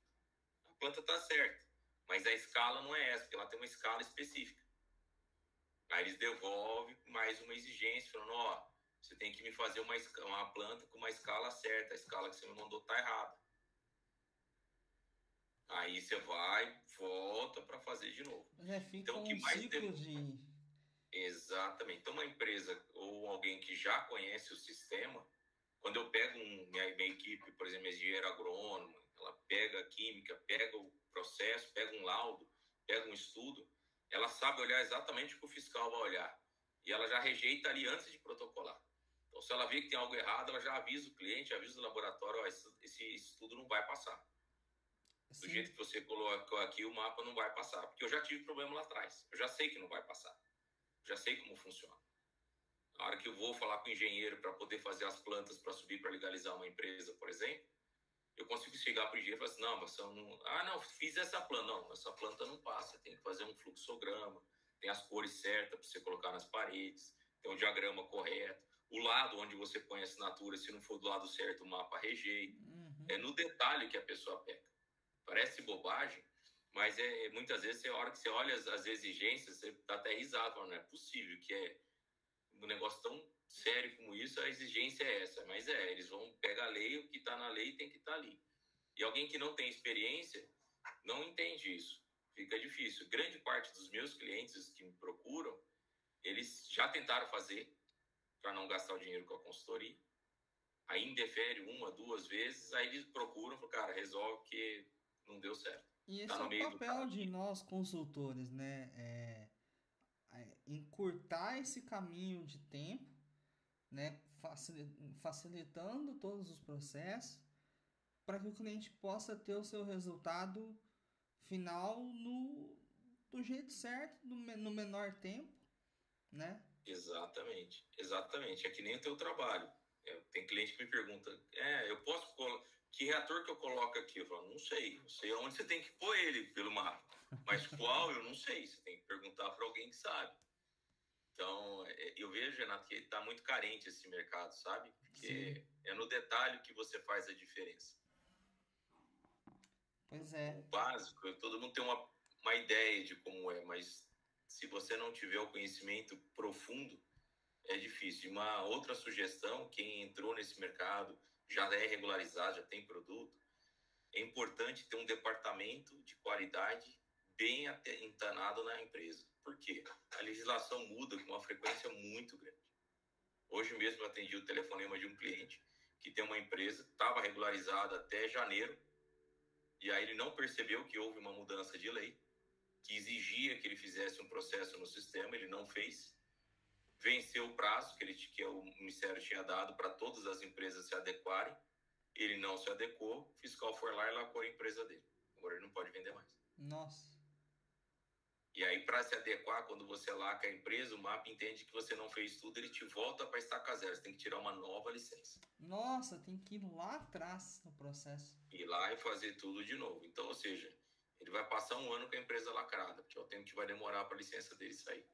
A planta está certa, mas a escala não é essa, porque ela tem uma escala específica. Aí eles devolvem mais uma exigência, falando, você tem que me fazer uma planta com uma escala certa, a escala que você me mandou está errada. Aí você vai, volta para fazer de novo.
Fica então, o que mais ciclo de...
Exatamente. Então, uma empresa ou alguém que já conhece o sistema, quando eu pego minha equipe, por exemplo, minha engenheira agrônoma, ela pega a química, pega o processo, pega um laudo, pega um estudo, ela sabe olhar exatamente o que o fiscal vai olhar. E ela já rejeita ali antes de protocolar. Então, se ela vê que tem algo errado, ela já avisa o cliente, avisa o laboratório, esse estudo não vai passar. Do jeito que você colocou aqui, o mapa não vai passar. Porque eu já tive problema lá atrás. Eu já sei que não vai passar. Já sei como funciona. Na hora que eu vou falar com o engenheiro para poder fazer as plantas para subir para legalizar uma empresa, por exemplo, Eu consigo chegar para o engenheiro e falar assim, não, mas não, fiz essa planta. Não, essa planta não passa. Tem que fazer um fluxograma, tem as cores certas para você colocar nas paredes, tem um diagrama correto, o lado onde você põe a assinatura, se não for do lado certo, o mapa rejeita. É no detalhe que a pessoa pega. Parece bobagem, mas muitas vezes, a hora que você olha as exigências, você dá até risada, não é possível que é um negócio tão sério como isso, a exigência é essa. Mas eles vão pegar a lei, o que está na lei tem que estar ali. E alguém que não tem experiência não entende isso. Fica difícil. Grande parte dos meus clientes que me procuram, eles já tentaram fazer para não gastar o dinheiro com a consultoria. Aí indefere 1, 2 vezes, aí eles procuram, falam, cara, resolve que não deu certo.
E esse é o papel de nós consultores, né? Encurtar esse caminho de tempo, né? Facilitando todos os processos para que o cliente possa ter o seu resultado final do jeito certo, no menor tempo, né?
Exatamente. É que nem o teu trabalho. Tem cliente que me pergunta, eu posso que reator que eu coloco aqui? Eu falo, não sei aonde você tem que pôr ele pelo mapa, mas qual eu não sei, você tem que perguntar para alguém que sabe. Então, eu vejo, Renato, que está muito carente esse mercado, sabe? Porque
Sim.
é no detalhe que você faz a diferença.
Pois é.
O básico, todo mundo tem uma ideia de como é, mas se você não tiver o conhecimento profundo, é difícil. Uma outra sugestão, quem entrou nesse mercado, já é regularizado, já tem produto, é importante ter um departamento de qualidade bem entanado na empresa. Por quê? A legislação muda com uma frequência muito grande. Hoje mesmo eu atendi o telefonema de um cliente que tem uma empresa, estava regularizada até janeiro, e aí ele não percebeu que houve uma mudança de lei, que exigia que ele fizesse um processo no sistema, ele não fez, venceu o prazo que o Ministério tinha dado para todas as empresas se adequarem, ele não se adequou, o fiscal foi lá e lacrou a empresa dele. Agora ele não pode vender mais.
Nossa.
E aí, para se adequar, quando você lacra a empresa, o MAP entende que você não fez tudo, ele te volta para estaca zero. Você tem que tirar uma nova licença.
Nossa, tem que ir lá atrás no processo.
Ir lá e fazer tudo de novo. Então, ou seja, ele vai passar 1 ano com a empresa lacrada, porque é o tempo que vai demorar para a licença dele sair.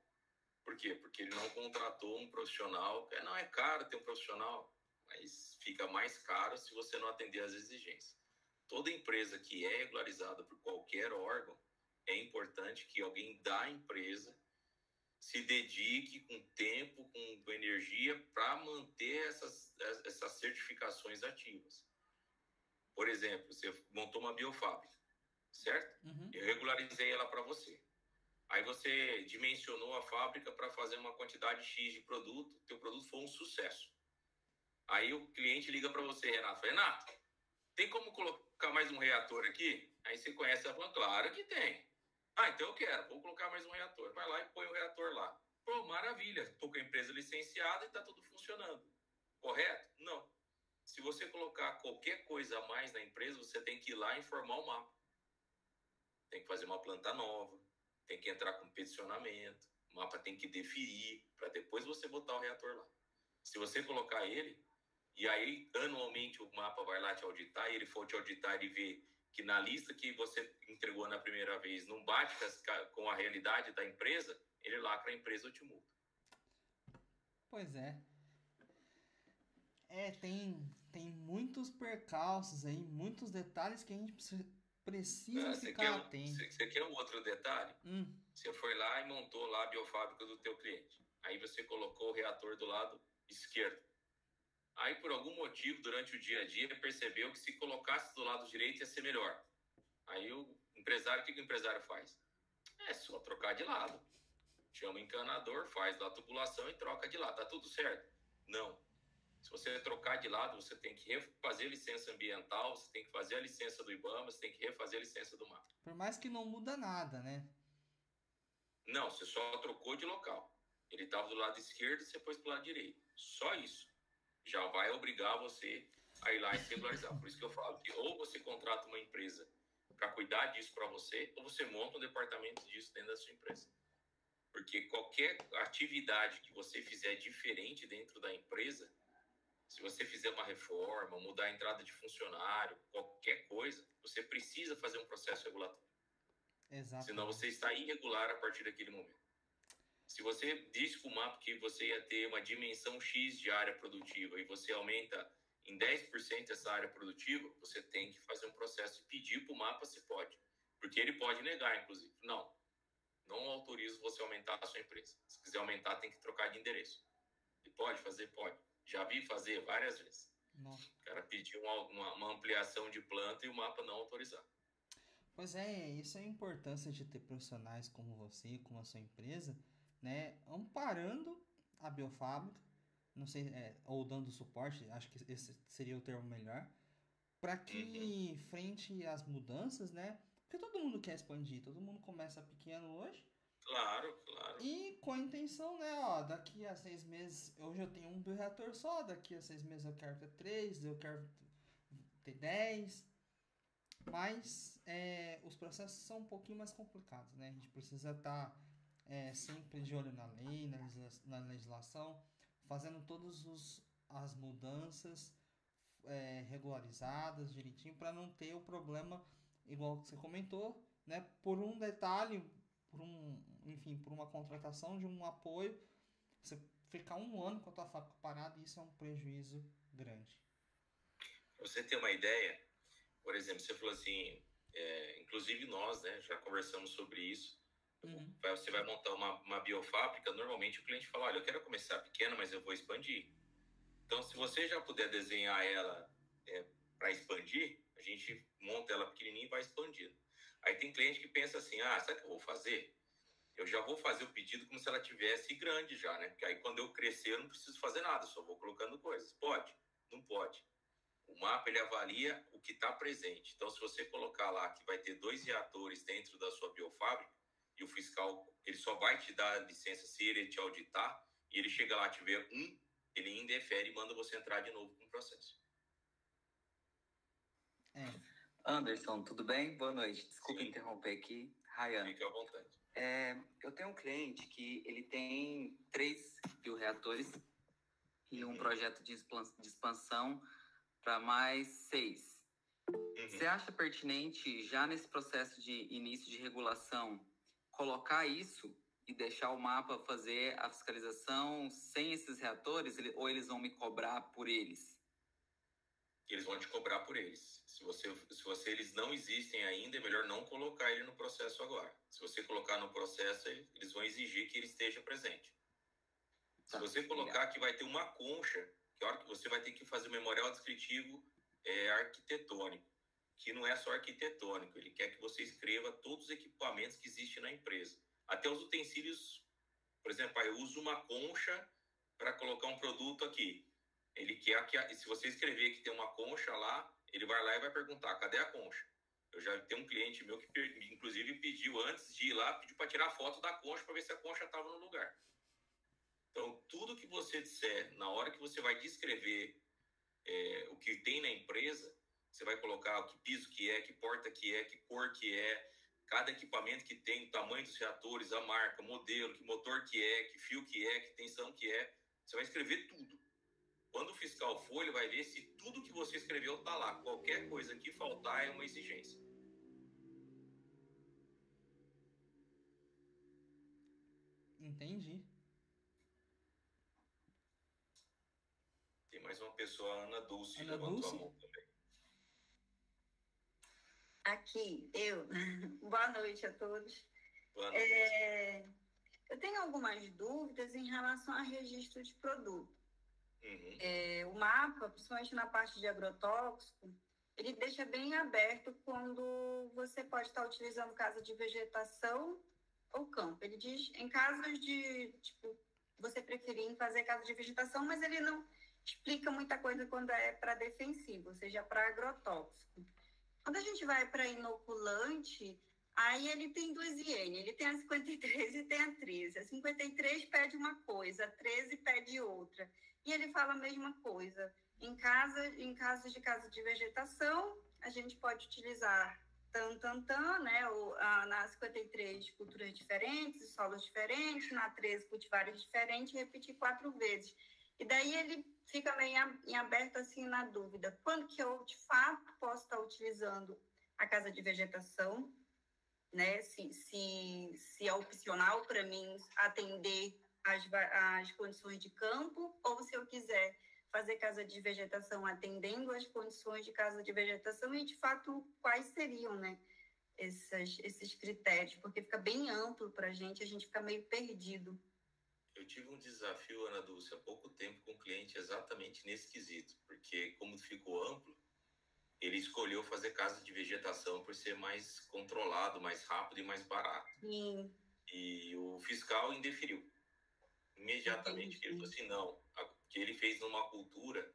Por quê? Porque ele não contratou um profissional. Não é caro ter um profissional, mas fica mais caro se você não atender às exigências. Toda empresa que é regularizada por qualquer órgão, é importante que alguém da empresa se dedique com tempo, com energia para manter essas certificações ativas. Por exemplo, você montou uma biofábrica, certo?
Uhum.
Eu regularizei ela para você. Aí você dimensionou a fábrica para fazer uma quantidade X de produto, teu produto foi um sucesso. Aí o cliente liga para você, Renato. Renato, tem como colocar mais um reator aqui? Aí você conhece a planta? Claro que tem. Então eu quero, vou colocar mais um reator. Vai lá e põe o reator lá. Pô, maravilha, estou com a empresa licenciada e está tudo funcionando. Correto? Não. Se você colocar qualquer coisa a mais na empresa, você tem que ir lá e informar o mapa. Tem que fazer uma planta nova, tem que entrar com peticionamento, o mapa tem que definir, para depois você botar o reator lá. Se você colocar ele, e aí anualmente o mapa vai lá te auditar, e ele for te auditar e ver que na lista que você entregou na primeira vez não bate com a realidade da empresa, ele lacra a empresa ou te multa.
Pois é. Tem muitos percalços aí, muitos detalhes que a gente precisa ficar atento.
Você quer um outro detalhe? Você foi lá e montou lá a biofábrica do teu cliente. Aí você colocou o reator do lado esquerdo. Aí, por algum motivo, durante o dia a dia, percebeu que se colocasse do lado direito ia ser melhor. Aí o empresário, o que o empresário faz? É só trocar de lado. Chama o encanador, faz a tubulação e troca de lado. Tá tudo certo? Não. Se você trocar de lado, você tem que refazer a licença ambiental, você tem que fazer a licença do IBAMA, você tem que refazer a licença do MAP.
Por mais que não muda nada, né?
Não, você só trocou de local. Ele estava do lado esquerdo, você pôs para o lado direito. Só isso. Já vai obrigar você a ir lá e se regularizar. Por isso que eu falo que ou você contrata uma empresa para cuidar disso para você, ou você monta um departamento disso dentro da sua empresa. Porque qualquer atividade que você fizer diferente dentro da empresa, Se você fizer uma reforma, mudar a entrada de funcionário, qualquer coisa, você precisa fazer um processo regulatório.
Exatamente.
Senão você está irregular a partir daquele momento. Se você disse para o mapa que você ia ter uma dimensão X de área produtiva e você aumenta em 10% essa área produtiva, você tem que fazer um processo e pedir para o mapa se pode. Porque ele pode negar, inclusive. Não autorizo você aumentar a sua empresa. Se quiser aumentar, tem que trocar de endereço. E pode fazer? Pode. Já vi fazer várias vezes.
Nossa.
O cara pediu uma ampliação de planta e o mapa não autorizar.
Pois é, isso é a importância de ter profissionais como você, como a sua empresa, né, amparando a biofábrica, não sei, ou dando suporte, acho que esse seria o termo melhor, para que frente às mudanças, né, porque todo mundo quer expandir, todo mundo começa pequeno hoje.
Claro.
E com a intenção, né, ó, daqui a 6 meses, hoje eu tenho um bioreator só, daqui a 6 meses eu quero ter 3, eu quero ter 10, mas os processos são um pouquinho mais complicados, né, a gente precisa estar sempre de olho na lei, na legislação, fazendo todas as mudanças regularizadas direitinho, para não ter o problema, igual que você comentou, né, por um detalhe, por uma contratação de um apoio, você ficar um ano com a tua fábrica parada, isso é um prejuízo grande.
Pra você ter uma ideia, por exemplo, você falou assim, inclusive nós, né, já conversamos sobre isso. Você vai montar uma biofábrica, normalmente o cliente fala, olha, eu quero começar pequeno, mas eu vou expandir. Então, se você já puder desenhar ela para expandir, a gente monta ela pequenininha e vai expandindo. Aí tem cliente que pensa assim, sabe o que eu vou fazer? Eu já vou fazer o pedido como se ela tivesse grande já, né? Porque aí quando eu crescer eu não preciso fazer nada, só vou colocando coisas. Pode? Não pode. O mapa, ele avalia o que está presente. Então, se você colocar lá que vai ter 2 reatores dentro da sua biofábrica, e o fiscal, ele só vai te dar a licença se ele te auditar, e ele chega lá, tiver ele indefere e manda você entrar de novo com o processo.
Anderson, tudo bem? Boa noite. Desculpa interromper aqui. Ryan.
Fique à vontade.
Eu tenho um cliente que ele tem 3 bioreatores e um projeto de expansão para mais 6. Você acha pertinente, já nesse processo de início de regulação, colocar isso e deixar o mapa fazer a fiscalização sem esses reatores, ou eles vão me cobrar por eles?
Eles vão te cobrar por eles. Se eles não existem ainda, é melhor não colocar ele no processo agora. Se você colocar no processo, eles vão exigir que ele esteja presente. Se você colocar que vai ter uma concha, que a hora que você vai ter que fazer o memorial descritivo arquitetônico, que não é só arquitetônico, ele quer que você escreva todos os equipamentos que existem na empresa. Até os utensílios, por exemplo, eu uso uma concha para colocar um produto aqui. Ele quer que, se você escrever que tem uma concha lá, ele vai lá e vai perguntar, cadê a concha? Eu já tenho um cliente meu que, inclusive, pediu, antes de ir lá, pediu para tirar foto da concha para ver se a concha estava no lugar. Então, tudo que você disser, na hora que você vai descrever o que tem na empresa, você vai colocar que piso que é, que porta que é, que cor que é, cada equipamento que tem, o tamanho dos reatores, a marca, o modelo, que motor que é, que fio que é, que tensão que é. Você vai escrever tudo. Quando o fiscal for, ele vai ver se tudo que você escreveu está lá. Qualquer coisa que faltar é uma exigência.
Entendi.
Tem mais uma pessoa, a Ana Dulce,
Ana
levantou
Dulce?
a mão também.
Aqui, eu. Boa noite a todos.
Boa noite.
Eu tenho algumas dúvidas em relação a registro de produto. O mapa, principalmente na parte de agrotóxico, ele deixa bem aberto quando você pode estar utilizando casa de vegetação ou campo. Ele diz em casos de, você preferir fazer casa de vegetação, mas ele não explica muita coisa quando é para defensivo, ou seja, para agrotóxico. Quando a gente vai para inoculante, aí ele tem 2 IN, ele tem a 53 e tem a 13. A 53 pede uma coisa, a 13 pede outra. E ele fala a mesma coisa. Em casos de casa de vegetação, a gente pode utilizar né? Na 53, culturas diferentes, solos diferentes, na 13, cultivares diferentes, e repetir 4 vezes. E daí ele fica meio em aberto, assim, na dúvida. Quando que eu, de fato, posso estar utilizando a casa de vegetação, né? Se é opcional para mim atender as condições de campo, ou se eu quiser fazer casa de vegetação atendendo as condições de casa de vegetação e, de fato, quais seriam, né, esses critérios, porque fica bem amplo para a gente fica meio perdido.
Eu tive um desafio, Ana Dulce, há pouco tempo com um cliente exatamente nesse quesito, porque como ficou amplo, ele escolheu fazer casa de vegetação por ser mais controlado, mais rápido e mais barato.
Sim.
E o fiscal indeferiu. Imediatamente. Entendi. Ele falou assim, não, que ele fez numa cultura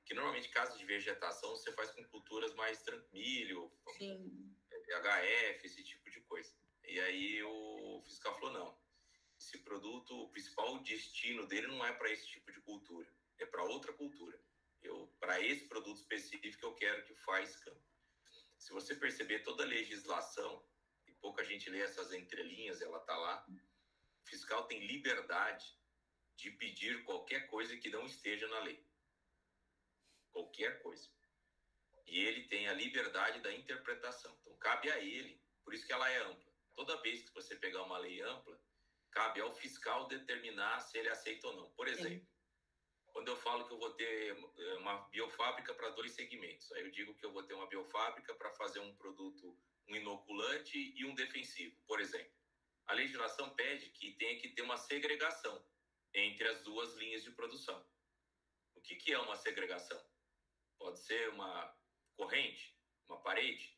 que normalmente casa de vegetação você faz com culturas mais milho, HF, esse tipo de coisa. E aí o fiscal falou, não, esse produto, o principal destino dele não é para esse tipo de cultura, é para outra cultura. Para esse produto específico, eu quero que faz campo. Se você perceber toda a legislação, e pouca gente lê essas entrelinhas, ela está lá, o fiscal tem liberdade de pedir qualquer coisa que não esteja na lei. Qualquer coisa. E ele tem a liberdade da interpretação. Então, cabe a ele, por isso que ela é ampla. Toda vez que você pegar uma lei ampla, cabe ao fiscal determinar se ele aceita ou não. Por exemplo, quando eu falo que eu vou ter uma biofábrica para 2 segmentos, aí eu digo que eu vou ter uma biofábrica para fazer um produto, um inoculante e um defensivo, por exemplo. A legislação pede que tenha que ter uma segregação entre as 2 linhas de produção. O que é uma segregação? Pode ser uma corrente, uma parede,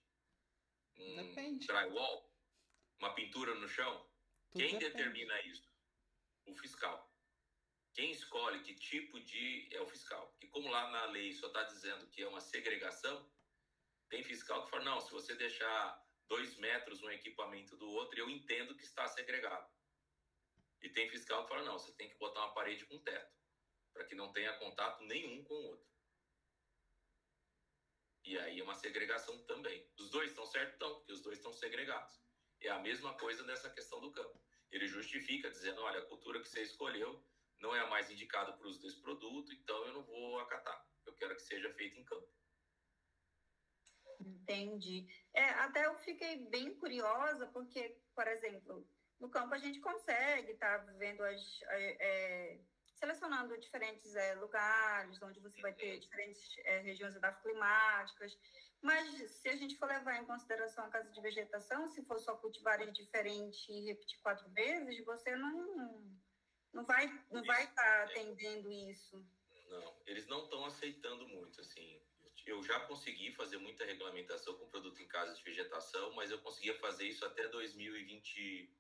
drywall, uma pintura no chão. Quem determina isso? O fiscal. Quem escolhe que tipo de... é o fiscal. E como lá na lei só está dizendo que é uma segregação, tem fiscal que fala, não, se você deixar 2 metros um equipamento do outro, eu entendo que está segregado. E tem fiscal que fala, não, você tem que botar uma parede com teto, para que não tenha contato nenhum com o outro. E aí é uma segregação também. Os 2 estão certos? Não, porque os 2 estão segregados. É a mesma coisa nessa questão do campo. Ele justifica dizendo, olha, a cultura que você escolheu não é a mais indicada para o uso desse produto, então eu não vou acatar. Eu quero que seja feito em campo.
Entendi. Até eu fiquei bem curiosa, porque, por exemplo, no campo a gente consegue estar vendo selecionando diferentes lugares, onde você vai ter diferentes regiões edafoclimáticas, mas se a gente for levar em consideração a casa de vegetação, se for só cultivar em diferente e repetir 4 vezes, você não vai estar atendendo isso.
Não, eles não estão aceitando muito, assim. Eu já consegui fazer muita regulamentação com produto em casa de vegetação, mas eu conseguia fazer isso até 2020,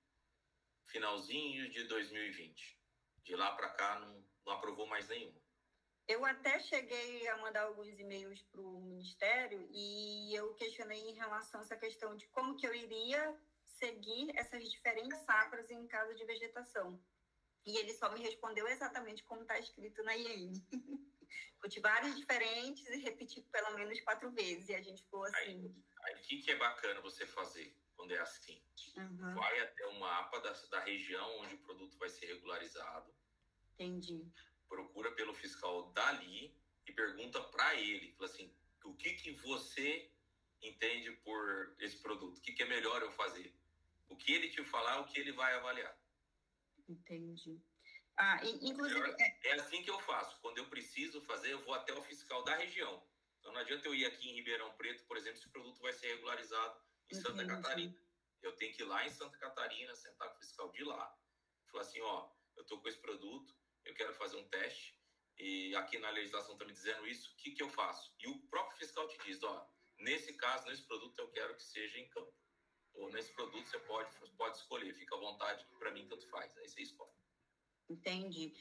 finalzinho de 2020. De lá para cá, não aprovou mais nenhuma.
Eu até cheguei a mandar alguns e-mails para o Ministério e eu questionei em relação a essa questão de como que eu iria seguir essas diferentes safras em casa de vegetação. E ele só me respondeu exatamente como está escrito na IN. Cultivares diferentes e repetir pelo menos 4 vezes. E a gente ficou assim...
Aí o que é bacana você fazer quando é assim?
Uhum.
Vai até o mapa da região onde o produto vai ser regularizado.
Entendi.
Procura pelo fiscal dali e pergunta para ele. Fala assim, o que você entende por esse produto? O que é melhor eu fazer? O que ele te falar, o que ele vai avaliar.
Entendi. Inclusive...
É assim que eu faço. Quando eu preciso fazer, eu vou até o fiscal da região. Então não adianta eu ir aqui em Ribeirão Preto, por exemplo, se o produto vai ser regularizado em Santa Catarina. Eu tenho que ir lá em Santa Catarina, sentar com o fiscal de lá, falar assim, ó, eu tô com esse produto, eu quero fazer um teste, e aqui na legislação está me dizendo isso, o que eu faço? E o próprio fiscal te diz, ó, nesse caso, nesse produto eu quero que seja em campo. Ou nesse produto você pode escolher, fica à vontade, para mim tanto faz, aí você escolhe.
Entendi.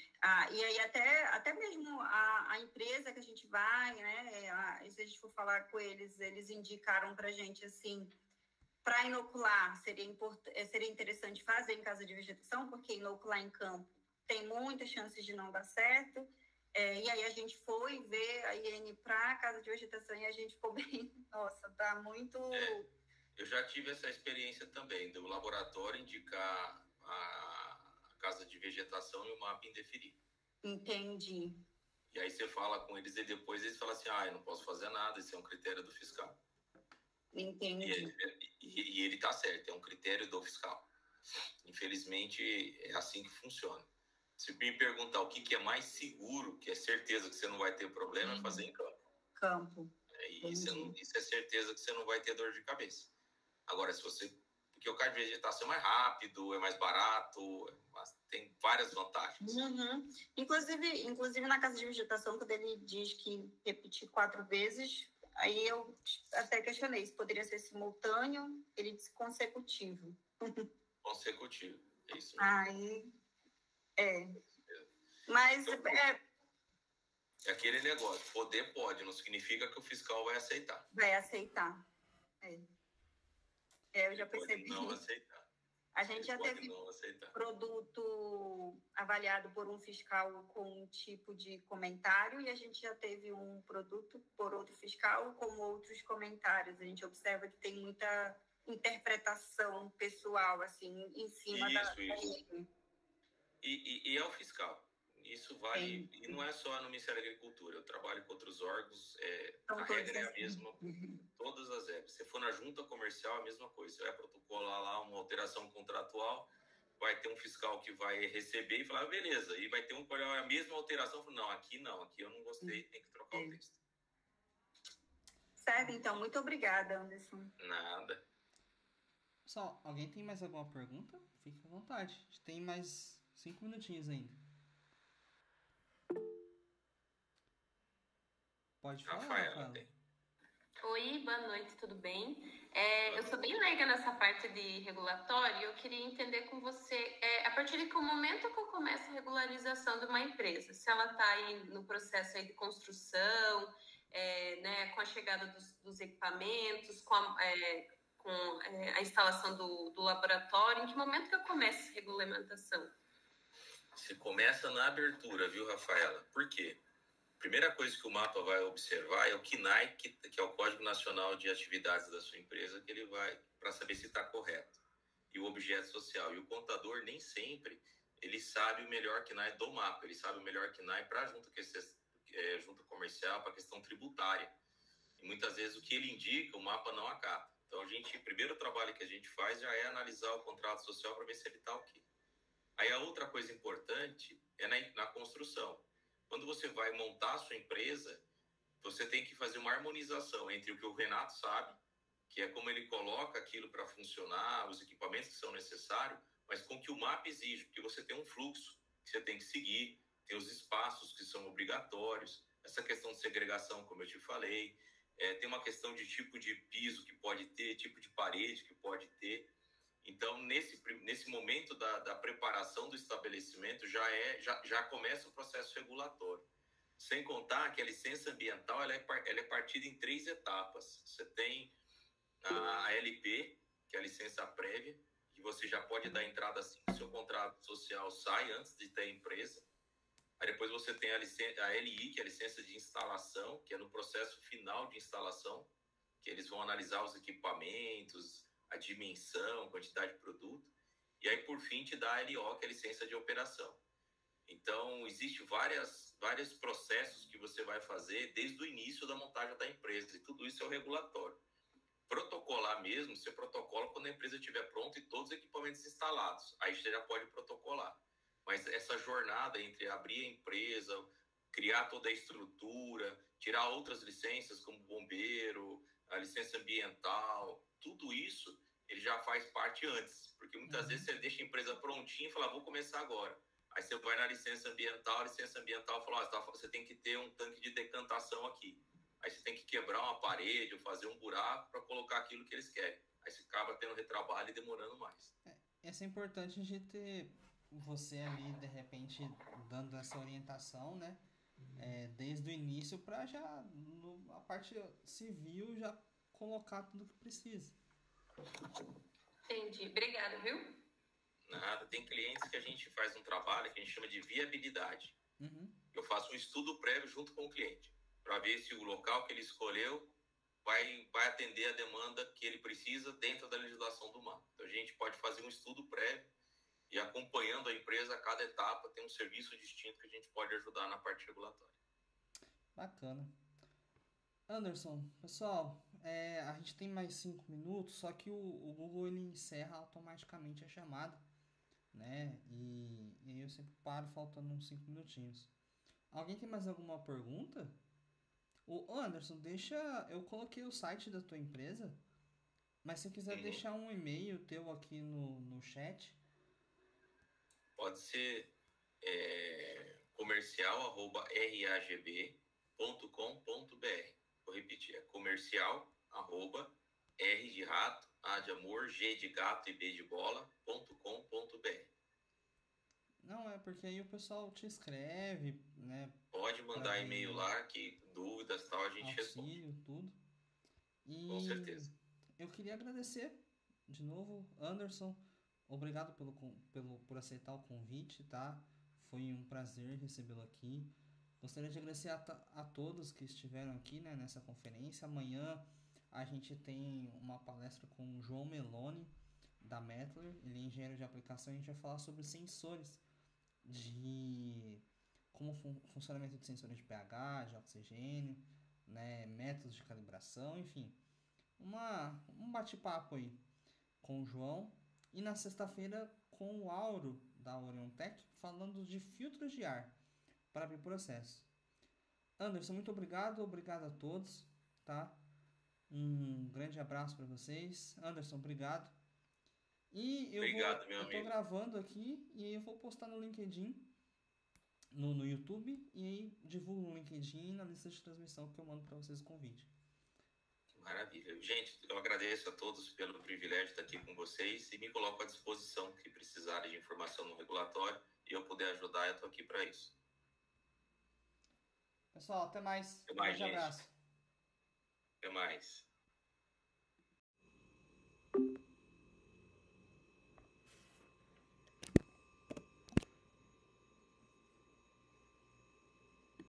E aí até mesmo a empresa que a gente vai, né, se a gente for falar com eles indicaram para a gente, assim, para inocular seria interessante fazer em casa de vegetação, porque inocular em campo tem muitas chances de não dar certo. E aí a gente foi ver a IN para casa de vegetação e a gente ficou bem, nossa, tá muito...
Eu já tive essa experiência também, do laboratório indicar a casa de vegetação e o mapa indeferir.
Entendi.
E aí você fala com eles e depois eles falam assim, eu não posso fazer nada, esse é um critério do fiscal.
Entendi.
E ele tá certo, é um critério do fiscal. Infelizmente, é assim que funciona. Se me perguntar o que é mais seguro, que é certeza que você não vai ter problema, é fazer em campo. Isso é certeza que você não vai ter dor de cabeça. Agora, se você... Porque o carro de vegetação é mais rápido, é mais barato, tem várias vantagens.
Uhum. Inclusive, na casa de vegetação, quando ele diz que repetir 4 vezes, aí eu até questionei se poderia ser simultâneo, ele disse consecutivo.
Consecutivo, é isso mesmo.
Aí, Mas
então, é aquele negócio, poder pode, não significa que o fiscal vai aceitar.
Vai aceitar, eu já percebi.
Pode não aceitar.
A gente já teve produto avaliado por um fiscal com um tipo de comentário e a gente já teve um produto por outro fiscal com outros comentários. A gente observa que tem muita interpretação pessoal, assim, em cima da lei.
E é o fiscal. Isso vale, e não é só no Ministério da Agricultura. Eu trabalho com outros órgãos, a regra é a mesma, todas as regras. Se for na junta comercial, é a mesma coisa. Você vai protocolar lá uma alteração contratual, vai ter um fiscal que vai receber e falar, beleza, e vai ter um que vai olhar a mesma alteração e falar, não, aqui eu não gostei, tem que trocar o texto.
Certo, então, muito obrigada, Anderson.
Nada.
Pessoal, alguém tem mais alguma pergunta? Fique à vontade. A gente tem mais 5 minutinhos ainda. Pode falar,
Rafaela.
Oi, boa noite, tudo bem? Eu sou bem leiga nessa parte de regulatório e eu queria entender com você, a partir de que momento que eu começo a regularização de uma empresa? Se ela está aí no processo aí de construção, né, com a chegada dos equipamentos, com a instalação do laboratório, em que momento que eu começo essa regulamentação?
Você começa na abertura, viu, Rafaela? Por quê? Primeira coisa que o mapa vai observar é o CNAE, que é o Código Nacional de Atividades da sua empresa, que ele vai para saber se está correto. E o objeto social. E o contador, nem sempre, ele sabe o melhor CNAE do mapa. Ele sabe o melhor CNAE para a junta comercial, para a questão tributária. E muitas vezes o que ele indica, o mapa não acata. Então, o primeiro trabalho que a gente faz já é analisar o contrato social para ver se ele está ok. Aí a outra coisa importante é na construção. Quando você vai montar a sua empresa, você tem que fazer uma harmonização entre o que o Renato sabe, que é como ele coloca aquilo para funcionar, os equipamentos que são necessários, mas com o que o mapa exige, porque você tem um fluxo que você tem que seguir, tem os espaços que são obrigatórios, essa questão de segregação, como eu te falei, tem uma questão de tipo de piso que pode ter, tipo de parede que pode ter. Então, nesse momento da preparação do estabelecimento, já começa o processo regulatório. Sem contar que a licença ambiental ela é partida em 3 etapas. Você tem a LP, que é a licença prévia, que você já pode dar entrada assim que o seu contrato social sai antes de ter a empresa. Aí depois você tem a LI, que é a licença de instalação, que é no processo final de instalação, que eles vão analisar os equipamentos, a dimensão, a quantidade de produto, e aí por fim te dá a LO, que é a licença de operação. Então, existe vários processos que você vai fazer desde o início da montagem da empresa, e tudo isso é o regulatório. Protocolar mesmo, você protocola quando a empresa estiver pronta e todos os equipamentos instalados, aí você já pode protocolar. Mas essa jornada entre abrir a empresa, criar toda a estrutura, tirar outras licenças como bombeiro, a licença ambiental, tudo isso ele já faz parte antes, porque muitas vezes você deixa a empresa prontinha e fala, vou começar agora. Aí você vai na licença ambiental fala, você tem que ter um tanque de decantação aqui. Aí você tem que quebrar uma parede ou fazer um buraco para colocar aquilo que eles querem. Aí você acaba tendo retrabalho e demorando mais.
Essa é importante a gente ter você ali, de repente, dando essa orientação, né? Desde o início para já, a parte civil, já colocar tudo que precisa.
Entendi. Obrigada, viu?
Nada. Tem clientes que a gente faz um trabalho que a gente chama de viabilidade. Eu faço um estudo prévio junto com o cliente para ver se o local que ele escolheu vai atender a demanda que ele precisa dentro da legislação do mapa. Então, a gente pode fazer um estudo prévio e acompanhando a empresa a cada etapa, tem um serviço distinto que a gente pode ajudar na parte regulatória.
Bacana. Anderson, pessoal, a gente tem mais 5 minutos, só que o Google ele encerra automaticamente a chamada, né? E aí eu sempre paro faltando uns 5 minutinhos. Alguém tem mais alguma pergunta? Ô Anderson, eu coloquei o site da tua empresa, mas se quiser deixar um e-mail teu aqui no chat.
Pode ser comercial@ragb.com.br. Vou repetir, é comercial@r de rato, A de amor, G de gato e B de bola.com.br.
Não, é porque aí o pessoal te escreve, né?
Pode mandar e-mail lá, que dúvidas tal a gente
auxílio,
responde.
Tudo. E
com certeza.
Eu queria agradecer de novo, Anderson. Obrigado por aceitar o convite, tá? Foi um prazer recebê-lo aqui. Gostaria de agradecer a todos que estiveram aqui, né, nessa conferência. Amanhã a gente tem uma palestra com o João Meloni, da Mettler. Ele é engenheiro de aplicação e a gente vai falar sobre sensores de como funcionamento de sensores de pH, de oxigênio, né, métodos de calibração, enfim. Um bate-papo aí com o João. E na sexta-feira com o Auro, da Oriontech, falando de filtros de ar para abrir processo. Anderson, muito obrigado a todos, tá? Um grande abraço para vocês. Anderson, obrigado. E eu tô gravando aqui e eu vou postar no LinkedIn, no YouTube, e aí divulgo no LinkedIn e na lista de transmissão que eu mando para vocês o convite.
Maravilha. Gente, eu agradeço a todos pelo privilégio de estar aqui com vocês e me coloco à disposição que precisarem de informação no regulatório e eu puder ajudar, eu estou aqui para isso.
Pessoal, até mais.
Até mais, gente.
Abraço.
Até mais.